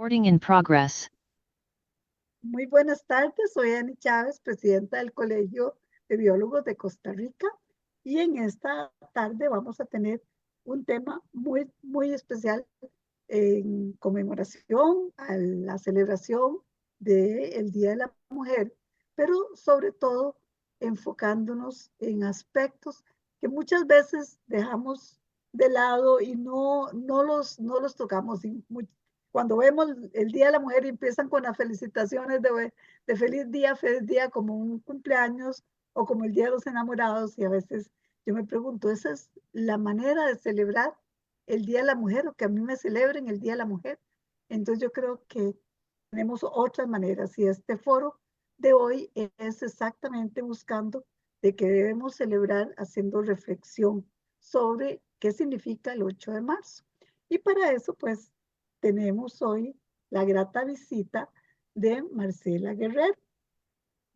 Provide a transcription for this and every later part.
Recording in progress. Muy buenas tardes, soy Ani Chávez, presidenta del Colegio de Biólogos de Costa Rica, y en esta tarde vamos a tener un tema muy especial en conmemoración a la celebración del Día de la Mujer, pero sobre todo enfocándonos en aspectos que muchas veces dejamos de lado y no los tocamos. Cuando vemos el Día de la Mujer y empiezan con las felicitaciones de feliz día, como un cumpleaños o como el Día de los Enamorados, y a veces yo me pregunto, ¿esa es la manera de celebrar el Día de la Mujer o que a mí me celebren el Día de la Mujer? Entonces yo creo que tenemos otras maneras, y este foro de hoy es exactamente buscando de que debemos celebrar haciendo reflexión sobre qué significa el 8 de marzo. Y para eso, pues, tenemos hoy la grata visita de Marcela Guerrero,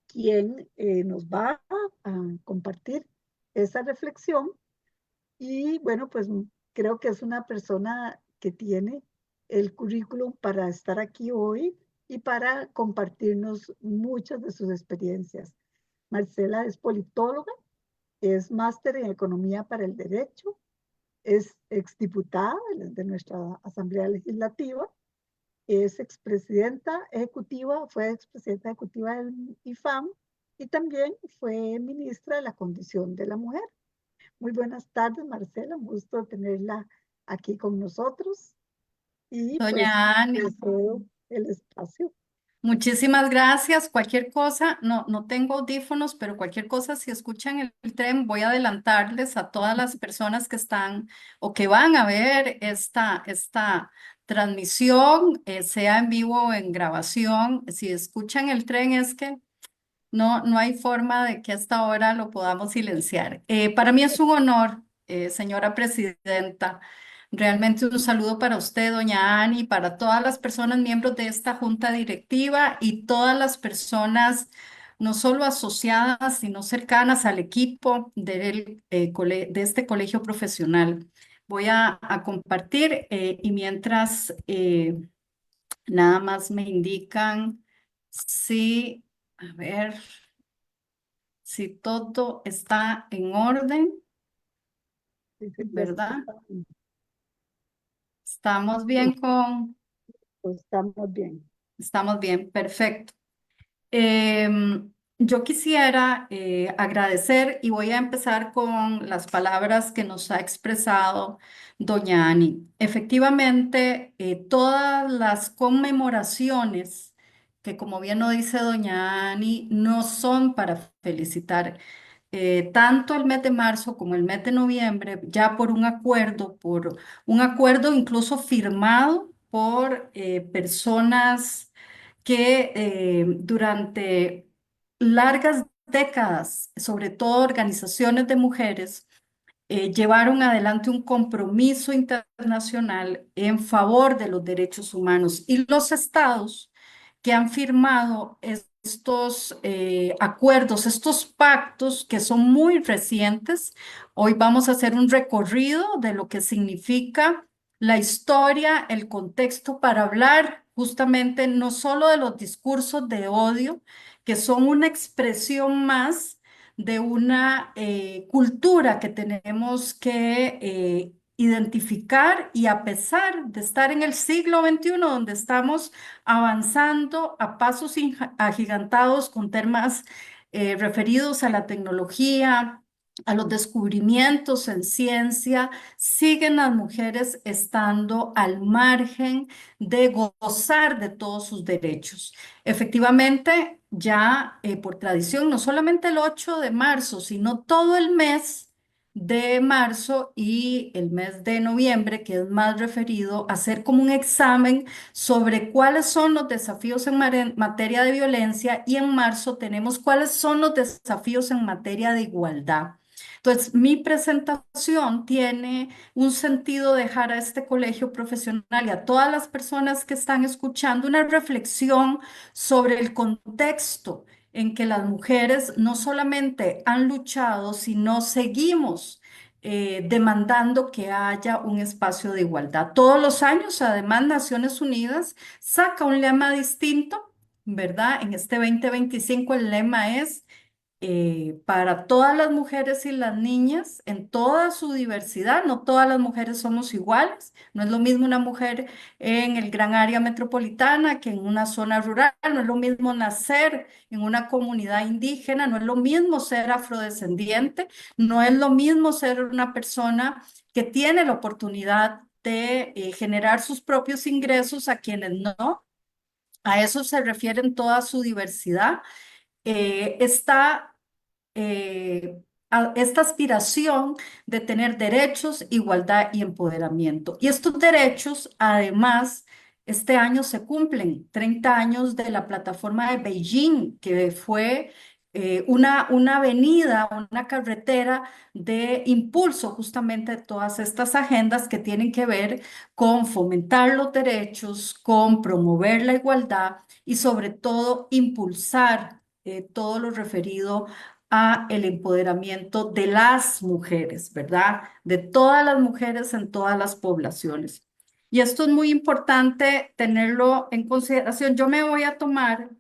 quien nos va a compartir esa reflexión. Y bueno, pues creo que es una persona que tiene el currículum para estar aquí hoy y para compartirnos muchas de sus experiencias. Marcela es politóloga, es máster en Economía para el Derecho, es exdiputada de nuestra Asamblea Legislativa, es expresidenta ejecutiva, fue expresidenta ejecutiva del IFAM y también fue ministra de la Condición de la Mujer. Muy buenas tardes, Marcela, un gusto tenerla aquí con nosotros y pues Doña Ani, deseo el espacio. muchísimas gracias. Cualquier cosa, no tengo audífonos, pero cualquier cosa, si escuchan el tren, voy a adelantarles a todas las personas que están o que van a ver esta transmisión, sea en vivo o en grabación. Si escuchan el tren es que no hay forma de que a esta hora lo podamos silenciar. Para mí es un honor, señora presidenta. Realmente un saludo para usted, doña Ani, para todas las personas miembros de esta junta directiva y todas las personas no solo asociadas, sino cercanas al equipo de este colegio profesional. Voy a compartir y mientras nada más me indican si, a ver, si todo está en orden, ¿verdad? Estamos bien Pues estamos bien. estamos bien, perfecto. Yo quisiera agradecer y voy a empezar con las palabras que nos ha expresado doña Ani. Efectivamente, todas las conmemoraciones que, como bien lo dice doña Ani, no son para felicitar. Tanto el mes de marzo como el mes de noviembre, ya por un acuerdo incluso firmado por personas que durante largas décadas, sobre todo organizaciones de mujeres, llevaron adelante un compromiso internacional en favor de los derechos humanos, y los estados que han firmado estos acuerdos, estos pactos que son muy recientes. Hoy vamos a hacer un recorrido de lo que significa la historia, el contexto, para hablar justamente no solo de los discursos de odio, que son una expresión más de una cultura que tenemos que identificar, y a pesar de estar en el siglo XXI, donde estamos avanzando a pasos agigantados con temas referidos a la tecnología, a los descubrimientos en ciencia, siguen las mujeres estando al margen de gozar de todos sus derechos. Efectivamente, ya por tradición, no solamente el 8 de marzo, sino todo el mes de marzo y el mes de noviembre, que es más referido a hacer como un examen sobre cuáles son los desafíos en materia de violencia, y en marzo tenemos cuáles son los desafíos en materia de igualdad. Entonces, mi presentación tiene un sentido: dejar a este colegio profesional y a todas las personas que están escuchando una reflexión sobre el contexto en que las mujeres no solamente han luchado, sino seguimos demandando que haya un espacio de igualdad. Todos los años, además, Naciones Unidas saca un lema distinto, ¿verdad? En este 2025 el lema es para todas las mujeres y las niñas en toda su diversidad. No todas las mujeres somos iguales. No es lo mismo una mujer en el gran área metropolitana que en una zona rural. No es lo mismo nacer en una comunidad indígena. No es lo mismo ser afrodescendiente. No es lo mismo ser una persona que tiene la oportunidad de generar sus propios ingresos a quienes no. A eso se refiere en toda su diversidad. Está esta aspiración de tener derechos, igualdad y empoderamiento. Y estos derechos, además, este año se cumplen 30 años de la plataforma de Beijing, que fue una avenida, una carretera de impulso justamente de todas estas agendas que tienen que ver con fomentar los derechos, con promover la igualdad y sobre todo impulsar todo lo referido a el empoderamiento de las mujeres, ¿verdad? De todas las mujeres en todas las poblaciones. Y esto es muy importante tenerlo en consideración. Yo me voy a tomar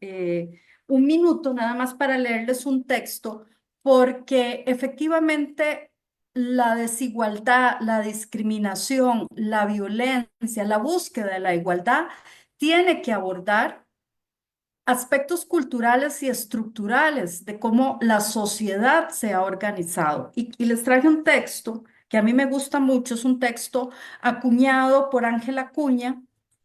un minuto nada más para leerles un texto, porque efectivamente la desigualdad, la discriminación, la violencia, la búsqueda de la igualdad tiene que abordar aspectos culturales y estructurales de cómo la sociedad se ha organizado. Y les traje un texto que a mí me gusta mucho, es un texto acuñado por Ángela Acuña,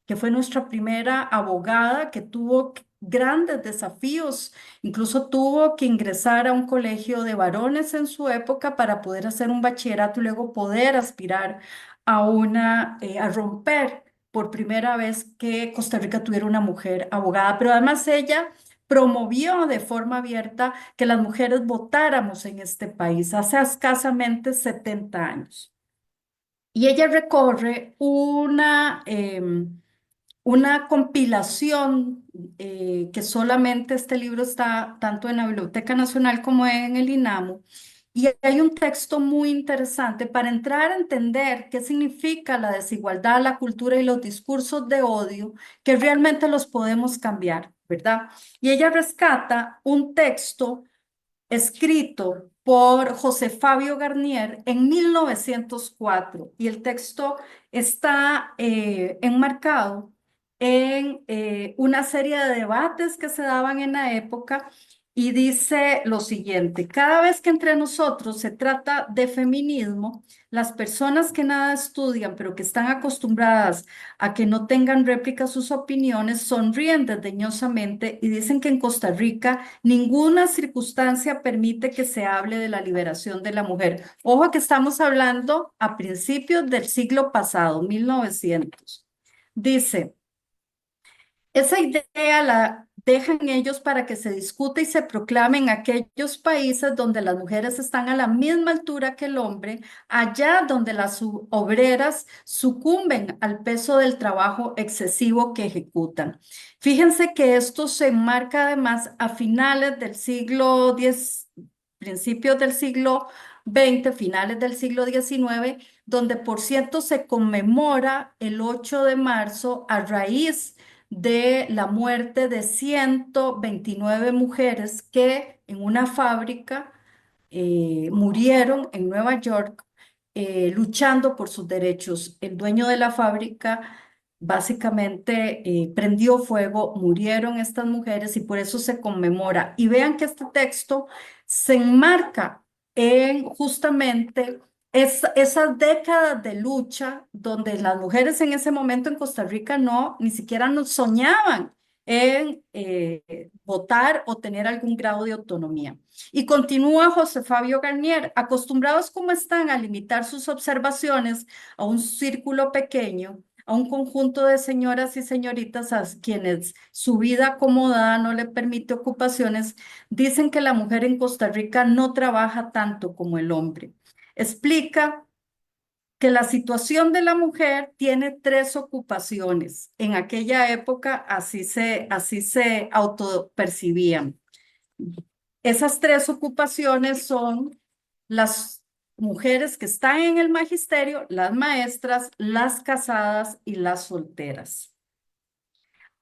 que fue nuestra primera abogada, que tuvo grandes desafíos, incluso tuvo que ingresar a un colegio de varones en su época para poder hacer un bachillerato y luego poder aspirar a romper por primera vez que Costa Rica tuviera una mujer abogada, pero además ella promovió de forma abierta que las mujeres votáramos en este país hace escasamente 70 años. Y ella recorre una compilación que solamente este libro está tanto en la Biblioteca Nacional como en el INAMU. Y hay un texto muy interesante para entrar a entender qué significa la desigualdad, la cultura y los discursos de odio, que realmente los podemos cambiar, ¿verdad? Y ella rescata un texto escrito por José Fabio Garnier en 1904 y el texto está enmarcado en una serie de debates que se daban en la época y dice lo siguiente: cada vez que entre nosotros se trata de feminismo, las personas que nada estudian pero que están acostumbradas a que no tengan réplica sus opiniones sonríen desdeñosamente y dicen que en Costa Rica ninguna circunstancia permite que se hable de la liberación de la mujer. Ojo que estamos hablando a principios del siglo pasado, 1900. Dice, esa idea la dejan ellos para que se discute y se proclame en aquellos países donde las mujeres están a la misma altura que el hombre, allá donde las obreras sucumben al peso del trabajo excesivo que ejecutan. Fíjense que esto se enmarca además a finales del siglo X, principios del siglo XX, finales del siglo XIX, donde por cierto se conmemora el 8 de marzo a raíz de la muerte de 129 mujeres que en una fábrica murieron en Nueva York luchando por sus derechos. El dueño de la fábrica básicamente prendió fuego, murieron estas mujeres y por eso se conmemora. Y vean que este texto se enmarca en justamente esas décadas de lucha donde las mujeres en ese momento en Costa Rica no, ni siquiera nos soñaban en votar o tener algún grado de autonomía. Y continúa José Fabio Garnier, acostumbrados como están a limitar sus observaciones a un círculo pequeño, a un conjunto de señoras y señoritas a quienes su vida acomodada no le permite ocupaciones, dicen que la mujer en Costa Rica no trabaja tanto como el hombre. Explica que la situación de la mujer tiene tres ocupaciones. En aquella época así se autopercibían. Esas tres ocupaciones son las mujeres que están en el magisterio, las maestras, las casadas y las solteras.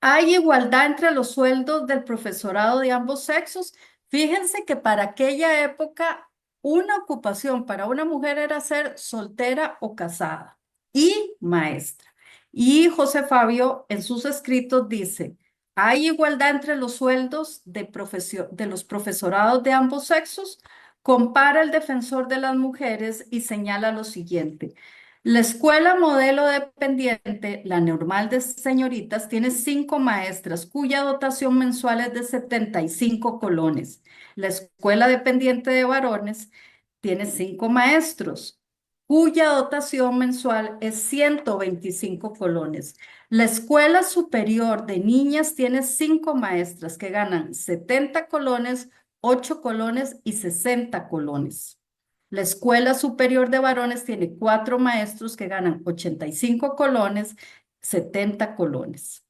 ¿Hay igualdad entre los sueldos del profesorado de ambos sexos? Fíjense que para aquella época una ocupación para una mujer era ser soltera o casada y maestra. Y José Fabio en sus escritos dice, ¿hay igualdad entre los sueldos de los profesorados de ambos sexos? Compara el defensor de las mujeres y señala lo siguiente. La escuela modelo dependiente, la normal de señoritas, tiene 5 maestras cuya dotación mensual es de 75 colones. La escuela dependiente de varones tiene 5 maestros cuya dotación mensual es 125 colones. La escuela superior de niñas tiene 5 maestras que ganan 70 colones, 8 colones y 60 colones. La Escuela Superior de Varones tiene 4 maestros que ganan 85 colones, 70 colones.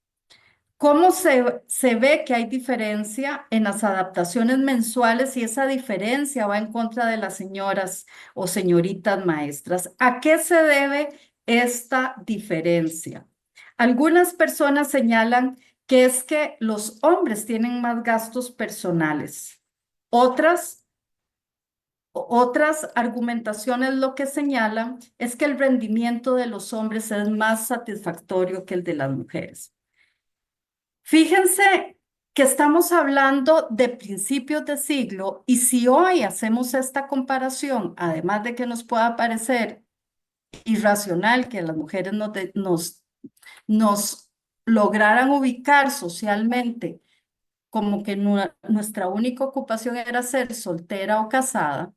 ¿Cómo se ve que hay diferencia en las adaptaciones mensuales y esa diferencia va en contra de las señoras o señoritas maestras? ¿A qué se debe esta diferencia? Algunas personas señalan que es que los hombres tienen más gastos personales. Otras argumentaciones lo que señalan es que el rendimiento de los hombres es más satisfactorio que el de las mujeres. Fíjense que estamos hablando de principios de siglo y si hoy hacemos esta comparación, además de que nos pueda parecer irracional que las mujeres nos lograran ubicar socialmente como que nuestra única ocupación era ser soltera o casada,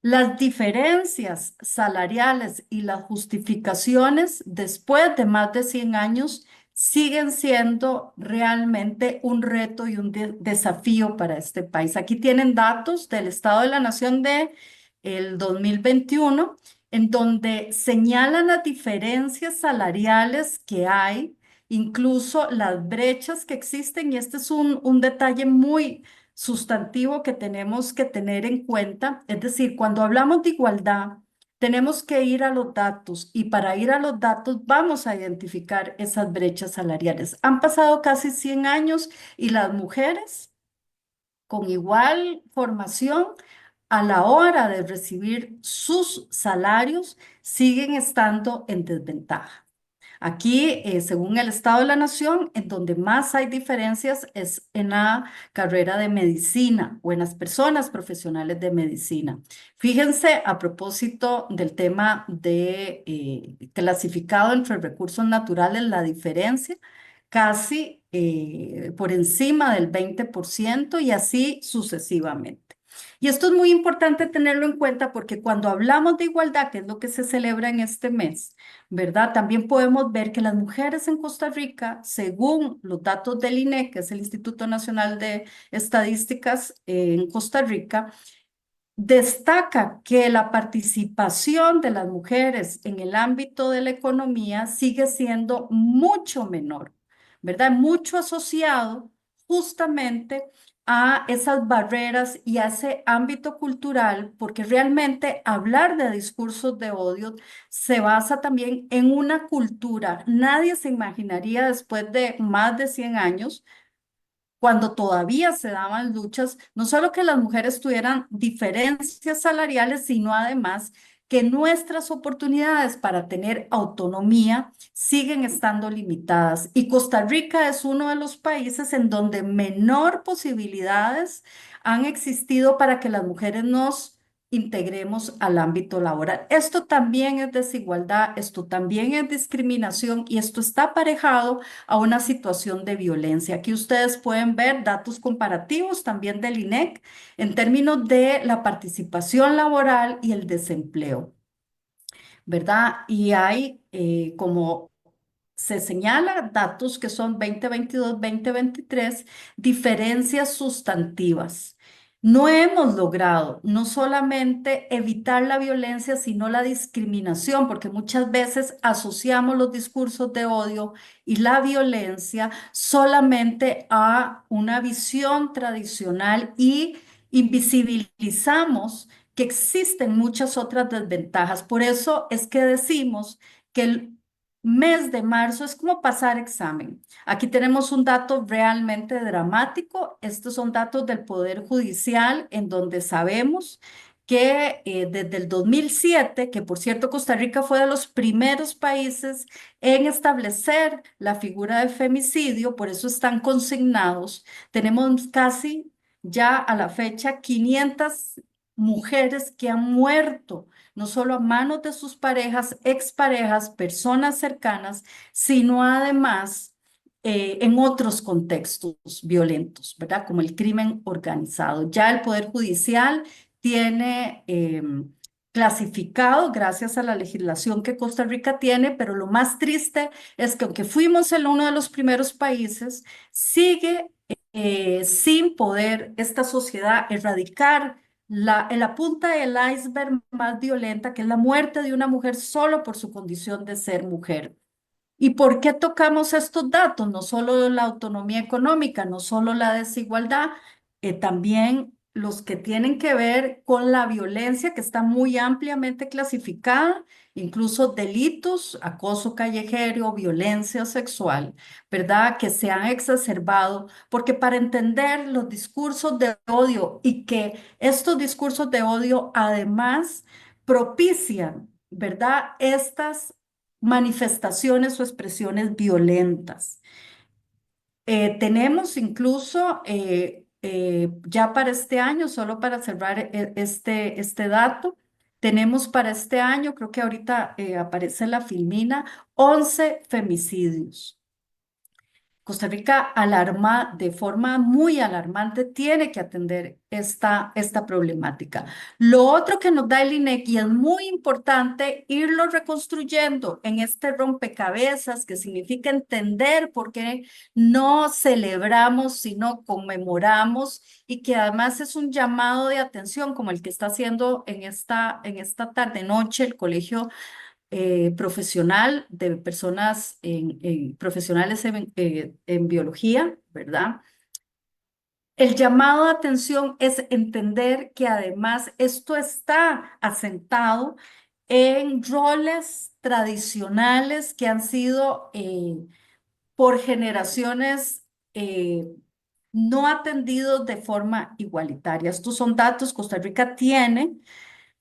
las diferencias salariales y las justificaciones después de más de 100 años siguen siendo realmente un reto y un desafío para este país. Aquí tienen datos del Estado de la Nación de el 2021, en donde señalan las diferencias salariales que hay, incluso las brechas que existen, y este es un detalle muy sustantivo que tenemos que tener en cuenta. Es decir, cuando hablamos de igualdad, tenemos que ir a los datos y para ir a los datos vamos a identificar esas brechas salariales. Han pasado casi 100 años y las mujeres con igual formación a la hora de recibir sus salarios siguen estando en desventaja. Aquí, según el Estado de la Nación, en donde más hay diferencias es en la carrera de medicina o en las personas profesionales de medicina. Fíjense, a propósito del tema de clasificado entre recursos naturales, la diferencia casi por encima del 20% y así sucesivamente. Y esto es muy importante tenerlo en cuenta porque cuando hablamos de igualdad, que es lo que se celebra en este mes, ¿verdad? También podemos ver que las mujeres en Costa Rica, según los datos del INEC, que es el Instituto Nacional de Estadísticas en Costa Rica, destaca que la participación de las mujeres en el ámbito de la economía sigue siendo mucho menor, ¿verdad? Mucho asociado justamente a esas barreras y a ese ámbito cultural, porque realmente hablar de discursos de odio se basa también en una cultura. Nadie se imaginaría después de más de 100 años cuando todavía se daban luchas, no solo que las mujeres tuvieran diferencias salariales, sino además que nuestras oportunidades para tener autonomía siguen estando limitadas. Y Costa Rica es uno de los países en donde menor posibilidades han existido para que las mujeres nos integremos al ámbito laboral. Esto también es desigualdad, esto también es discriminación y esto está aparejado a una situación de violencia. Aquí ustedes pueden ver datos comparativos también del INEC en términos de la participación laboral y el desempleo, ¿verdad? Y hay como se señala datos que son 2022-2023, diferencias sustantivas. No hemos logrado no solamente evitar la violencia, sino la discriminación, porque muchas veces asociamos los discursos de odio y la violencia solamente a una visión tradicional y invisibilizamos que existen muchas otras desventajas. Por eso es que decimos que el mes de marzo es como pasar examen. Aquí tenemos un dato realmente dramático. Estos son datos del Poder Judicial en donde sabemos que desde el 2007, que por cierto Costa Rica fue de los primeros países en establecer la figura de femicidio, por eso están consignados, tenemos casi ya a la fecha 500 mujeres que han muerto, no solo a manos de sus parejas, exparejas, personas cercanas, sino además en otros contextos violentos, ¿verdad? Como el crimen organizado. Ya el Poder Judicial tiene clasificado gracias a la legislación que Costa Rica tiene, pero lo más triste es que aunque fuimos el uno de los primeros países, sigue sin poder esta sociedad erradicar en la punta del iceberg más violenta, que es la muerte de una mujer solo por su condición de ser mujer. ¿Y por qué tocamos estos datos? No solo la autonomía económica, no solo la desigualdad, también los que tienen que ver con la violencia que está muy ampliamente clasificada, incluso delitos, acoso callejero, violencia sexual, ¿verdad? Que se han exacerbado, porque para entender los discursos de odio y que estos discursos de odio además propician, ¿verdad? Estas manifestaciones o expresiones violentas. Tenemos incluso ya para este año, solo para cerrar este dato, tenemos para este año, creo que ahorita aparece en la filmina, 11 femicidios. Costa Rica alarma, de forma muy alarmante, tiene que atender esta problemática. Lo otro que nos da el INEC, y es muy importante irlo reconstruyendo en este rompecabezas, que significa entender por qué no celebramos, sino conmemoramos, y que además es un llamado de atención, como el que está haciendo en esta tarde-noche el Colegio profesional de personas profesionales en biología, ¿verdad? El llamado de atención es entender que además esto está asentado en roles tradicionales que han sido por generaciones no atendidos de forma igualitaria. Estos son datos, Costa Rica tiene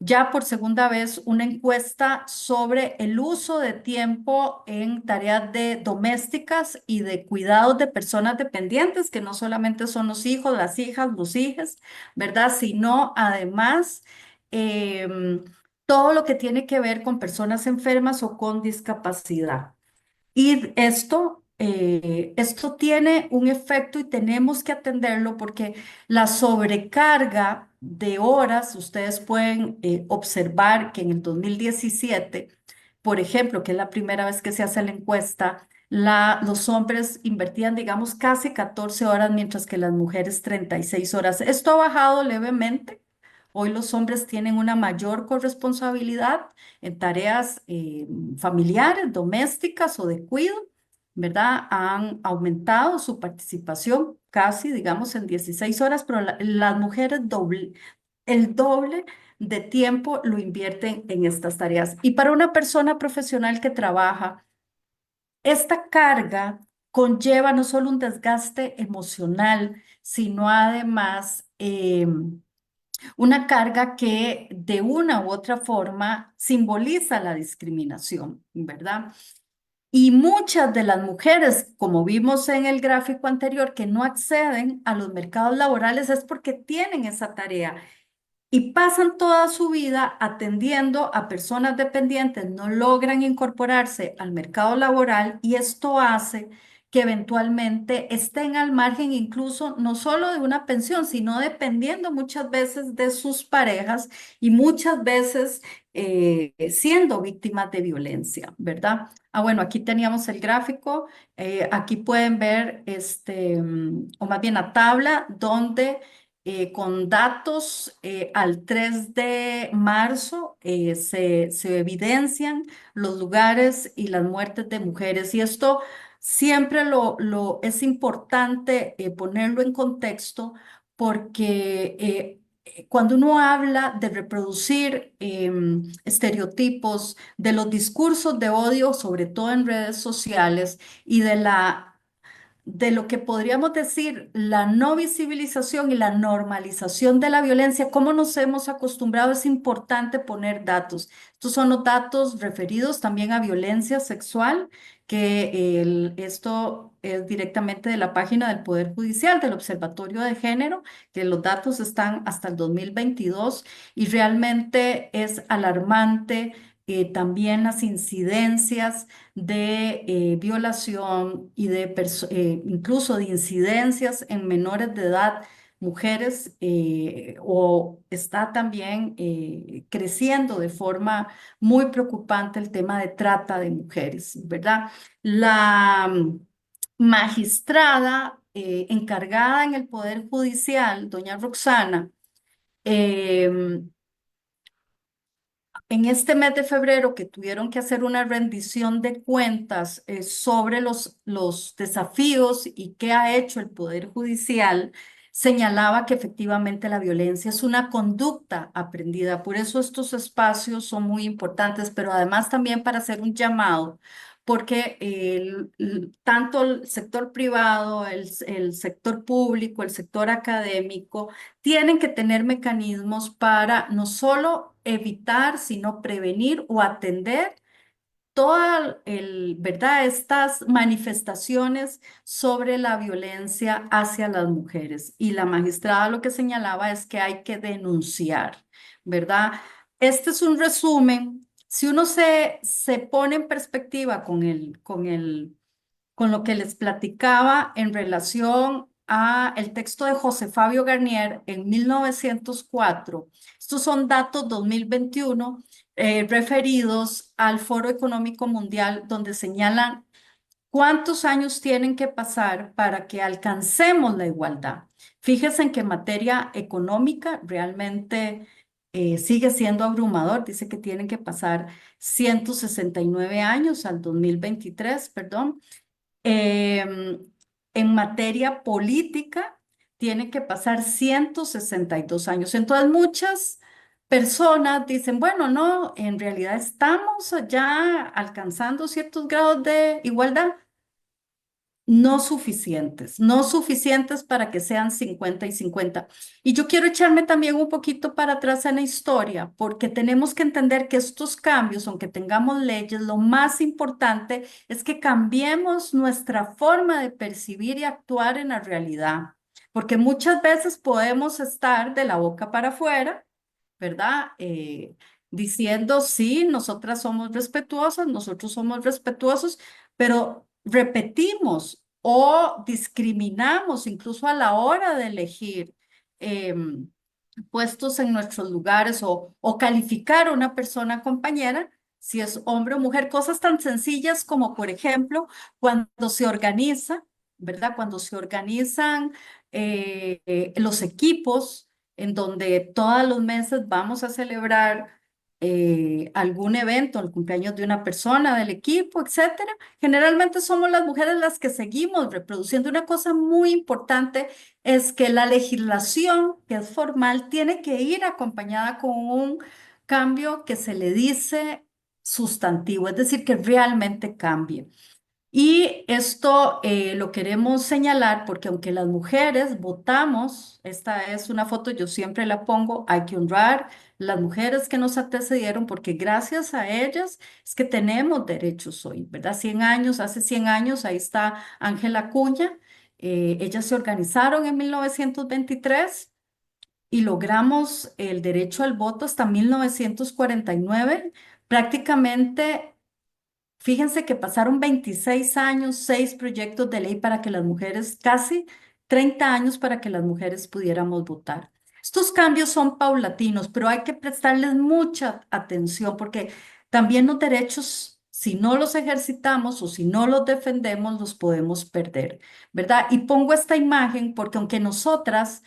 ya por segunda vez una encuesta sobre el uso de tiempo en tareas domésticas y de cuidados de personas dependientes, que no solamente son los hijos, las hijas, los hijos, ¿verdad? Sino además em, todo lo que tiene que ver con personas enfermas o con discapacidad. Y esto tiene un efecto y tenemos que atenderlo porque la sobrecarga de horas, ustedes pueden observar que en el 2017, por ejemplo, que es la primera vez que se hace la encuesta, los hombres invertían, digamos, casi 14 horas, mientras que las mujeres 36 horas. Esto ha bajado levemente. Hoy los hombres tienen una mayor corresponsabilidad en tareas familiares, domésticas o de cuidado, ¿verdad? Han aumentado su participación casi, digamos, en 16 horas, pero las mujeres el doble de tiempo lo invierten en estas tareas. Y para una persona profesional que trabaja, esta carga conlleva no solo un desgaste emocional, sino además una carga que de una u otra forma simboliza la discriminación, ¿verdad? Y muchas de las mujeres, como vimos en el gráfico anterior, que no acceden a los mercados laborales es porque tienen esa tarea y pasan toda su vida atendiendo a personas dependientes, no logran incorporarse al mercado laboral y esto hace que eventualmente estén al margen incluso no solo de una pensión, sino dependiendo muchas veces de sus parejas y muchas veces siendo víctimas de violencia, ¿verdad? Ah, bueno, aquí teníamos el gráfico, aquí pueden ver, o más bien la tabla, donde con datos al 3 de marzo se evidencian los lugares y las muertes de mujeres. Y esto siempre es importante ponerlo en contexto porque cuando uno habla de reproducir estereotipos, de los discursos de odio, sobre todo en redes sociales, y de lo que podríamos decir la no visibilización y la normalización de la violencia, cómo nos hemos acostumbrado, es importante poner datos. Estos son los datos referidos también a violencia sexual, que esto es directamente de la página del Poder Judicial, del Observatorio de Género, que los datos están hasta el 2022 y realmente es alarmante. También las incidencias de violación y de incluso de incidencias en menores de edad, mujeres, o está también creciendo de forma muy preocupante el tema de trata de mujeres, ¿verdad? La magistrada encargada en el Poder Judicial, doña Roxana, em, en este mes de febrero que tuvieron que hacer una rendición de cuentas sobre los desafíos y qué ha hecho el Poder Judicial, señalaba que efectivamente la violencia es una conducta aprendida. Por eso estos espacios son muy importantes, pero además también para hacer un llamado, porque tanto el sector privado, el sector público, el sector académico, tienen que tener mecanismos para no solo evitar, sino prevenir o atender todas, ¿verdad? Estas manifestaciones sobre la violencia hacia las mujeres. Y la magistrada lo que señalaba es que hay que denunciar, ¿verdad? Este es un resumen. Si uno se pone en perspectiva con lo que les platicaba en relación a el texto de José Fabio Garnier en 1904. Estos son datos 2021 referidos al Foro Económico Mundial, donde señalan cuántos años tienen que pasar para que alcancemos la igualdad. Fíjense en que en materia económica realmente sigue siendo abrumador. Dice que tienen que pasar 169 años al 2023, perdón. Em, en materia política, tiene que pasar 162 años. Entonces, muchas personas dicen, bueno, no, en realidad estamos ya alcanzando ciertos grados de igualdad. No suficientes, no suficientes para que sean 50 y 50. Y yo quiero echarme también un poquito para atrás en la historia, porque tenemos que entender que estos cambios, aunque tengamos leyes, lo más importante es que cambiemos nuestra forma de percibir y actuar en la realidad, porque muchas veces podemos estar de la boca para afuera, ¿verdad? Diciendo, sí, nosotras somos respetuosas, nosotros somos respetuosos, pero repetimos o discriminamos incluso a la hora de elegir puestos en nuestros lugares o calificar a una persona compañera, si es hombre o mujer, cosas tan sencillas como, por ejemplo, cuando se organiza, ¿verdad? Cuando se organizan los equipos en donde todos los meses vamos a celebrar algún evento, el cumpleaños de una persona, del equipo, etcétera. Generalmente somos las mujeres las que seguimos reproduciendo. Una cosa muy importante es que la legislación, que es formal, tiene que ir acompañada con un cambio que se le dice sustantivo, es decir, que realmente cambie. Y esto lo queremos señalar porque aunque las mujeres votamos, esta es una foto, yo siempre la pongo, hay que honrar las mujeres que nos antecedieron porque gracias a ellas es que tenemos derechos hoy, ¿verdad? 100 años, hace 100 años, ahí está Ángela Cuña, ellas se organizaron en 1923 y logramos el derecho al voto hasta 1949, prácticamente. Fíjense que pasaron 26 años, 6 proyectos de ley para que las mujeres, casi 30 años para que las mujeres pudiéramos votar. Estos cambios son paulatinos, pero hay que prestarles mucha atención porque también los derechos, si no los ejercitamos o si no los defendemos, los podemos perder, ¿verdad? Y pongo esta imagen porque aunque nosotras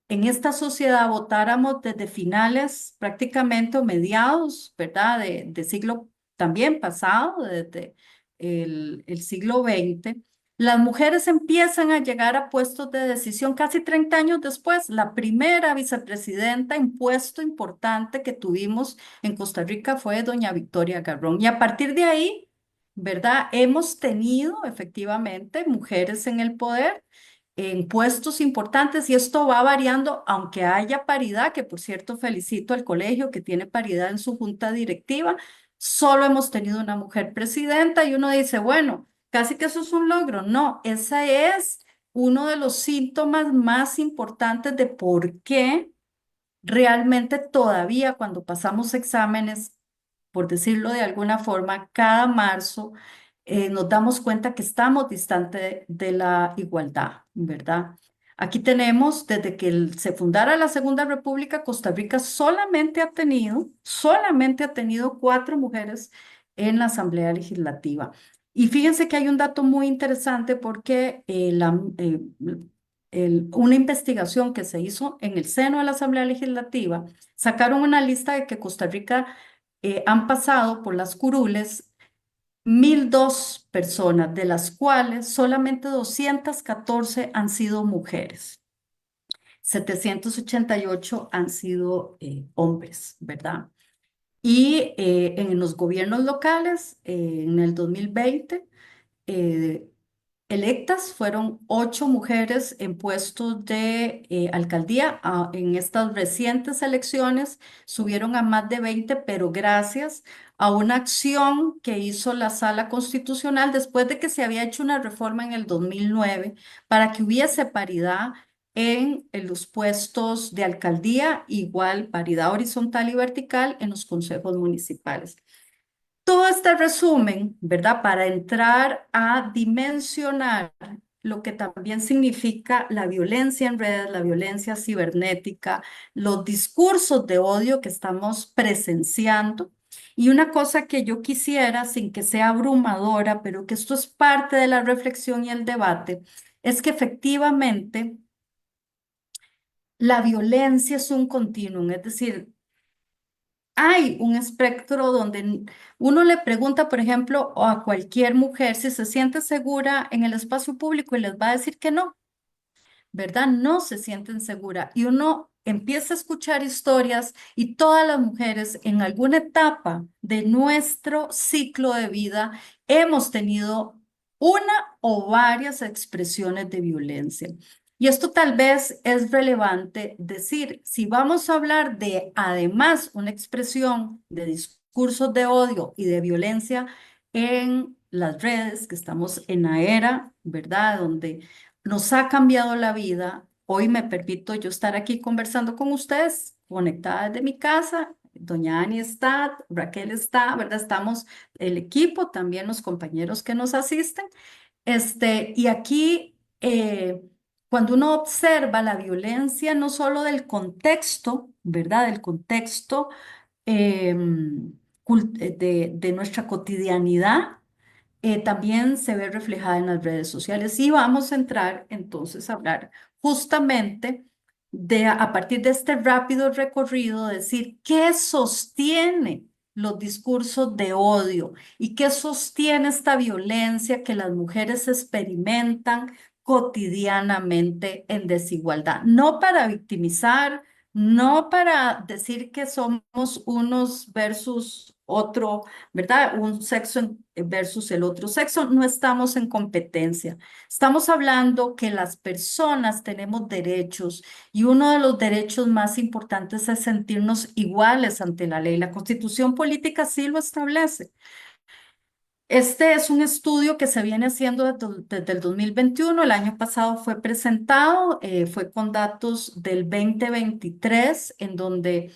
en esta sociedad votáramos desde finales prácticamente o mediados, ¿verdad? De siglo también pasado, desde el siglo XX, Las mujeres empiezan a llegar a puestos de decisión casi 30 años después. La primera vicepresidenta en puesto importante que tuvimos en Costa Rica fue doña Victoria Garrón. Y a partir de ahí, ¿verdad? Hemos tenido efectivamente mujeres en el poder, en puestos importantes, y esto va variando, aunque haya paridad, que por cierto felicito al colegio que tiene paridad en su junta directiva. Solo hemos tenido una mujer presidenta y uno dice, bueno, casi que eso es un logro. No, ese es uno de los síntomas más importantes de por qué realmente todavía cuando pasamos exámenes, por decirlo de alguna forma, cada marzo nos damos cuenta que estamos distantes de la igualdad, ¿verdad? Aquí tenemos, desde que se fundara la Segunda República, Costa Rica solamente ha tenido 4 mujeres en la Asamblea Legislativa. Y fíjense que hay un dato muy interesante porque una investigación que se hizo en el seno de la Asamblea Legislativa, sacaron una lista de que Costa Rica han pasado por las curules 1.002 personas, de las cuales solamente 214 han sido mujeres. 788 han sido hombres, ¿verdad? Y en los gobiernos locales, en el 2020, eh, electas fueron 8 mujeres en puestos de alcaldía. En estas recientes elecciones subieron a más de 20, pero gracias a una acción que hizo la Sala Constitucional después de que se había hecho una reforma en el 2009 para que hubiese paridad en los puestos de alcaldía, igual paridad horizontal y vertical en los consejos municipales. Todo este resumen, ¿verdad? Para entrar a dimensionar lo que también significa la violencia en redes, la violencia cibernética, los discursos de odio que estamos presenciando. Y una cosa que yo quisiera, sin que sea abrumadora, pero que esto es parte de la reflexión y el debate, es que efectivamente la violencia es un continuum, es decir, hay un espectro donde uno le pregunta, por ejemplo, a cualquier mujer si se siente segura en el espacio público y les va a decir que no, ¿verdad? No se sienten seguras. Y uno empieza a escuchar historias y todas las mujeres en alguna etapa de nuestro ciclo de vida hemos tenido una o varias expresiones de violencia. Y esto tal vez es relevante decir, si vamos a hablar de además una expresión de discursos de odio y de violencia en las redes, que estamos en la era, ¿verdad? Donde nos ha cambiado la vida. Hoy me permito yo estar aquí conversando con ustedes, conectada desde mi casa. Doña Ani está, Raquel está, ¿verdad? Estamos el equipo, también los compañeros que nos asisten. Y aquí, cuando uno observa la violencia, no solo del contexto, ¿verdad? Del contexto de nuestra cotidianidad, también se ve reflejada en las redes sociales. Y vamos a entrar entonces a hablar justamente de, a partir de este rápido recorrido, decir qué sostiene los discursos de odio y qué sostiene esta violencia que las mujeres experimentan cotidianamente en desigualdad. No para victimizar, no para decir que somos unos versus otro, ¿verdad? Un sexo versus el otro sexo, no estamos en competencia. Estamos hablando que las personas tenemos derechos y uno de los derechos más importantes es sentirnos iguales ante la ley. La Constitución política sí lo establece. Este es un estudio que se viene haciendo desde el 2021. El año pasado fue presentado, fue con datos del 2023, en donde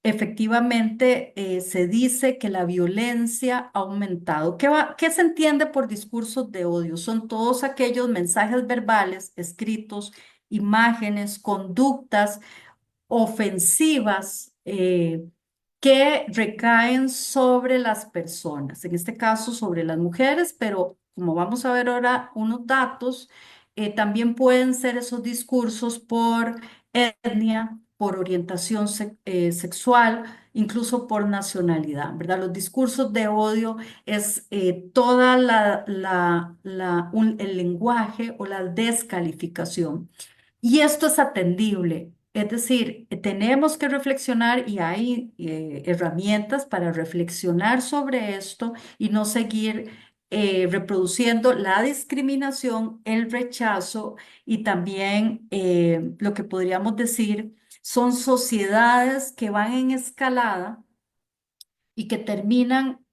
efectivamente, se dice que la violencia ha aumentado. ¿Qué se entiende por discursos de odio? Son todos aquellos mensajes verbales, escritos, imágenes, conductas ofensivas que recaen sobre las personas, en este caso sobre las mujeres, pero como vamos a ver ahora unos datos, también pueden ser esos discursos por etnia, por orientación sexual, incluso por nacionalidad, ¿verdad? Los discursos de odio es toda el lenguaje o la descalificación. Y esto es atendible, es decir, tenemos que reflexionar y hay herramientas para reflexionar sobre esto y no seguir reproduciendo la discriminación, el rechazo y también lo que podríamos decir son sociedades que van en escalada y que terminan,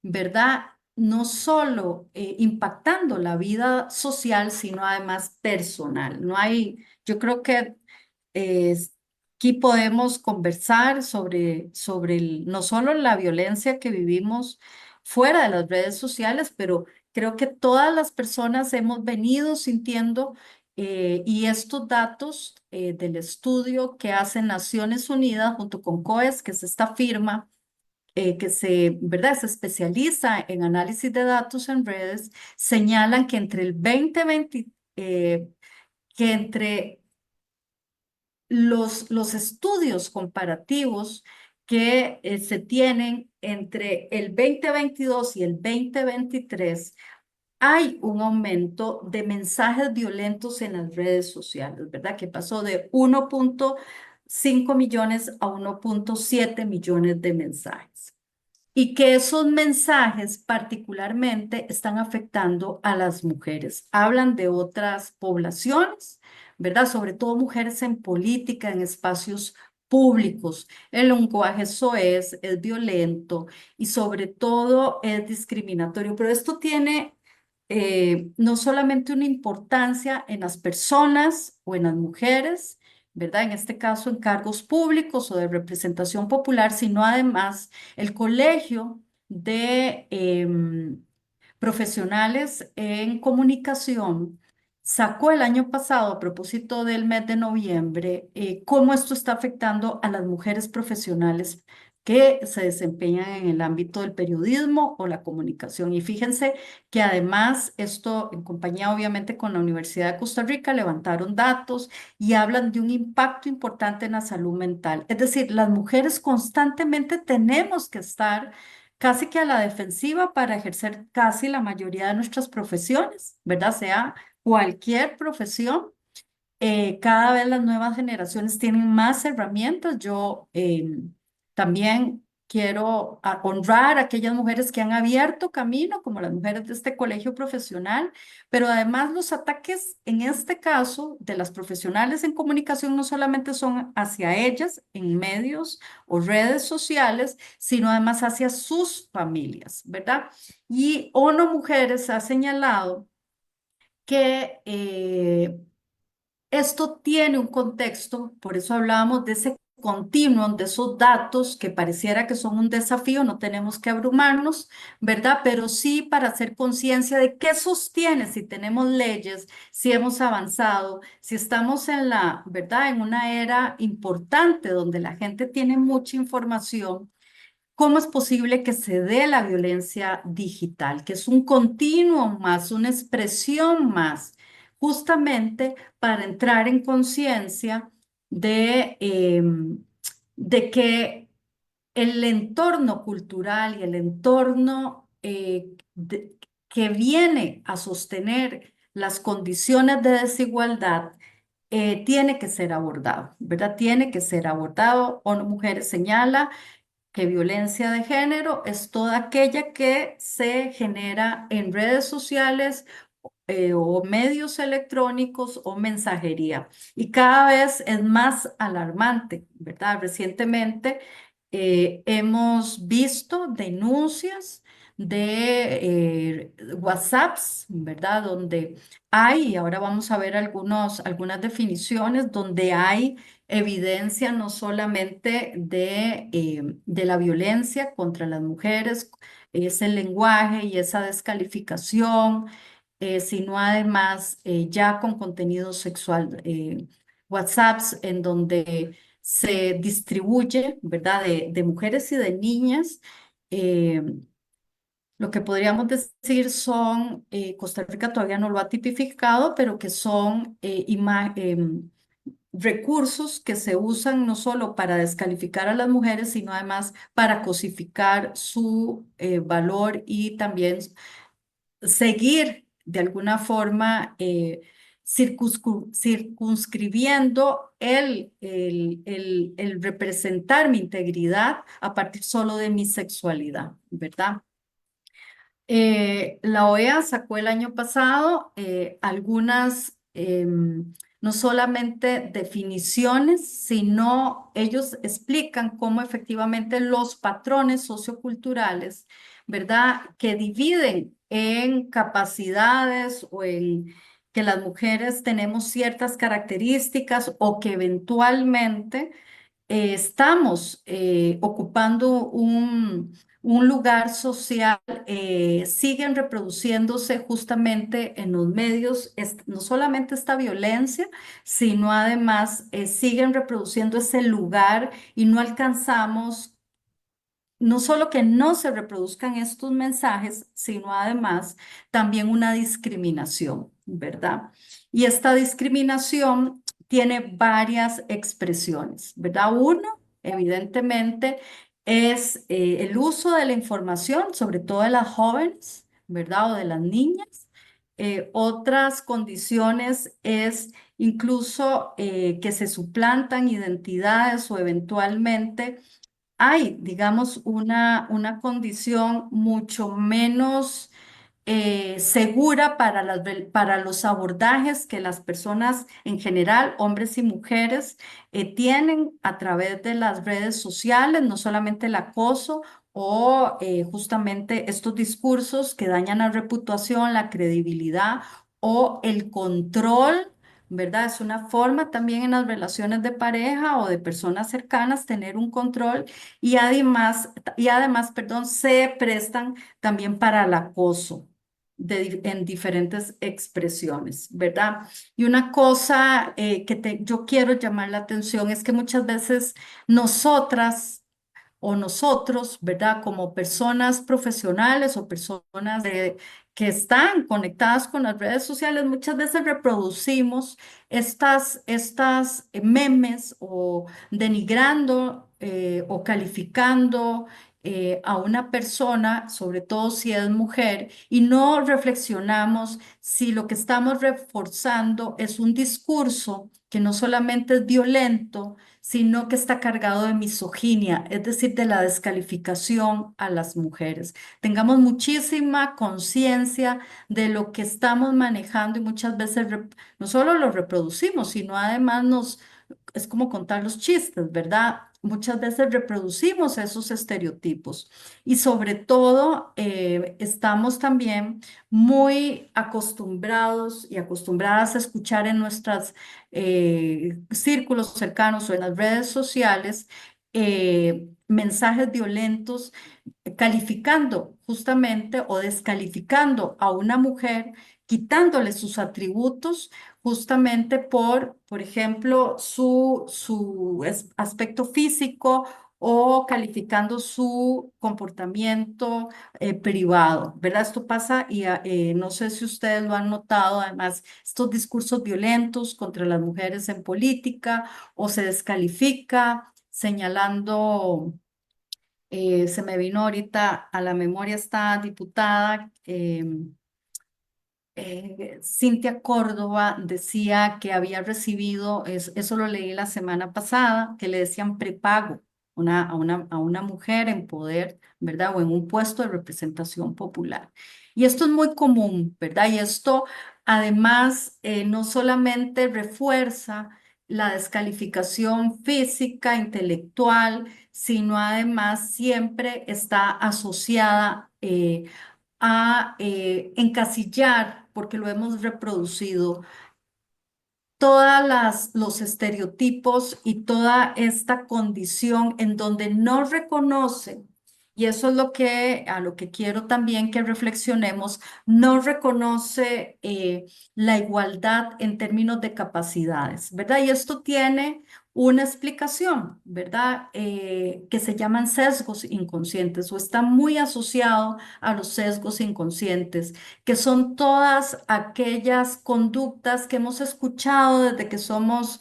¿verdad? No solo impactando la vida social, sino además personal. No hay, yo creo que eh, aquí podemos conversar sobre no solo la violencia que vivimos fuera de las redes sociales, pero creo que todas las personas hemos venido sintiendo y estos datos del estudio que hace Naciones Unidas junto con COES, que es esta firma que ¿verdad? Se especializa en análisis de datos en redes, señalan que entre el 2020, que entre los estudios comparativos que se tienen entre el 2022 y el 2023, hay un aumento de mensajes violentos en las redes sociales, ¿verdad? Que pasó de 1,5 millones a 1,7 millones de mensajes y que esos mensajes particularmente están afectando a las mujeres. Hablan de otras poblaciones, ¿verdad? Sobre todo mujeres en política, en espacios públicos. El lenguaje soez, es violento y sobre todo es discriminatorio. Pero esto tiene no solamente una importancia en las personas o en las mujeres, ¿verdad? En este caso en cargos públicos o de representación popular, sino además el Colegio de Profesionales en Comunicación sacó el año pasado, a propósito del mes de noviembre, cómo esto está afectando a las mujeres profesionales que se desempeñan en el ámbito del periodismo o la comunicación. Y fíjense que además esto, en compañía obviamente con la Universidad de Costa Rica, levantaron datos y hablan de un impacto importante en la salud mental. Es decir, las mujeres constantemente tenemos que estar casi que a la defensiva para ejercer casi la mayoría de nuestras profesiones, ¿verdad? Sea cualquier profesión. Cada vez las nuevas generaciones tienen más herramientas. Yo también quiero honrar a aquellas mujeres que han abierto camino, como las mujeres de este colegio profesional, pero además los ataques en este caso de las profesionales en comunicación no solamente son hacia ellas en medios o redes sociales, sino además hacia sus familias, ¿verdad? Y ONU Mujeres ha señalado que esto tiene un contexto, por eso hablábamos de ese continuum, de esos datos que pareciera que son un desafío, no tenemos que abrumarnos, ¿verdad? Pero sí para hacer conciencia de qué sostiene, si tenemos leyes, si hemos avanzado, si estamos en la, ¿verdad? En una era importante donde la gente tiene mucha información. ¿Cómo es posible que se dé la violencia digital, que es un continuo más, una expresión más, justamente para entrar en conciencia de que el entorno cultural y el entorno que viene a sostener las condiciones de desigualdad tiene que ser abordado, ¿verdad? Tiene que ser abordado. ONU Mujeres señala que violencia de género es toda aquella que se genera en redes sociales o medios electrónicos o mensajería. Y cada vez es más alarmante, ¿verdad? Recientemente hemos visto denuncias de WhatsApps, ¿verdad? Donde hay, y ahora vamos a ver algunas definiciones, donde hay evidencia no solamente de la violencia contra las mujeres, ese lenguaje y esa descalificación, sino además ya con contenido sexual, WhatsApps en donde se distribuye, ¿verdad? De mujeres y de niñas. eh, lo que podríamos decir son, Costa Rica todavía no lo ha tipificado, pero que son recursos que se usan no solo para descalificar a las mujeres, sino además para cosificar su valor y también seguir de alguna forma circunscribiendo el representar mi integridad a partir solo de mi sexualidad, ¿verdad? La OEA sacó el año pasado algunas, no solamente definiciones, sino ellos explican cómo efectivamente los patrones socioculturales, ¿verdad? Que dividen en capacidades o en que las mujeres tenemos ciertas características o que eventualmente estamos ocupando un lugar social, siguen reproduciéndose justamente en los medios, no solamente esta violencia, sino además siguen reproduciendo ese lugar y no alcanzamos no solo que no se reproduzcan estos mensajes, sino además también una discriminación, ¿verdad? Y esta discriminación tiene varias expresiones, ¿verdad? Uno, evidentemente, es el uso de la información, sobre todo de las jóvenes, ¿verdad? O de las niñas. Otras condiciones es incluso que se suplantan identidades o eventualmente hay, digamos, una condición mucho menos segura para, para los abordajes que las personas en general, hombres y mujeres, tienen a través de las redes sociales, no solamente el acoso o justamente estos discursos que dañan la reputación, la credibilidad o el control. ¿Verdad? Es una forma también en las relaciones de pareja o de personas cercanas tener un control perdón, se prestan también para el acoso en diferentes expresiones, ¿verdad? Y una cosa yo quiero llamar la atención es que muchas veces nosotras o nosotros, ¿verdad? Como personas profesionales o personas que están conectadas con las redes sociales, muchas veces reproducimos estas memes o denigrando o calificando a una persona, sobre todo si es mujer, y no reflexionamos si lo que estamos reforzando es un discurso que no solamente es violento, sino que está cargado de misoginia, es decir, de la descalificación a las mujeres. Tengamos muchísima conciencia de lo que estamos manejando y muchas veces no solo lo reproducimos, sino además es como contar los chistes, ¿verdad? Muchas veces reproducimos esos estereotipos y sobre todo estamos también muy acostumbrados y acostumbradas a escuchar en nuestros círculos cercanos o en las redes sociales mensajes violentos calificando justamente o descalificando a una mujer, quitándole sus atributos justamente por ejemplo, su aspecto físico o calificando su comportamiento privado, ¿verdad? Esto pasa y no sé si ustedes lo han notado, además, estos discursos violentos contra las mujeres en política o se descalifica señalando se me vino ahorita a la memoria esta diputada, Cintia Córdoba, decía que había recibido, eso lo leí la semana pasada, que le decían prepago a una mujer en poder, ¿verdad? O en un puesto de representación popular. Y esto es muy común, ¿verdad? Y esto además no solamente refuerza la descalificación física, intelectual, sino además siempre está asociada a encasillar, porque lo hemos reproducido, todas los estereotipos y toda esta condición en donde no reconoce, y eso es a lo que quiero también que reflexionemos, no reconoce la igualdad en términos de capacidades, ¿verdad? Y esto tiene una explicación, ¿verdad? Que se llaman sesgos inconscientes o está muy asociado a los sesgos inconscientes, que son todas aquellas conductas que hemos escuchado desde que somos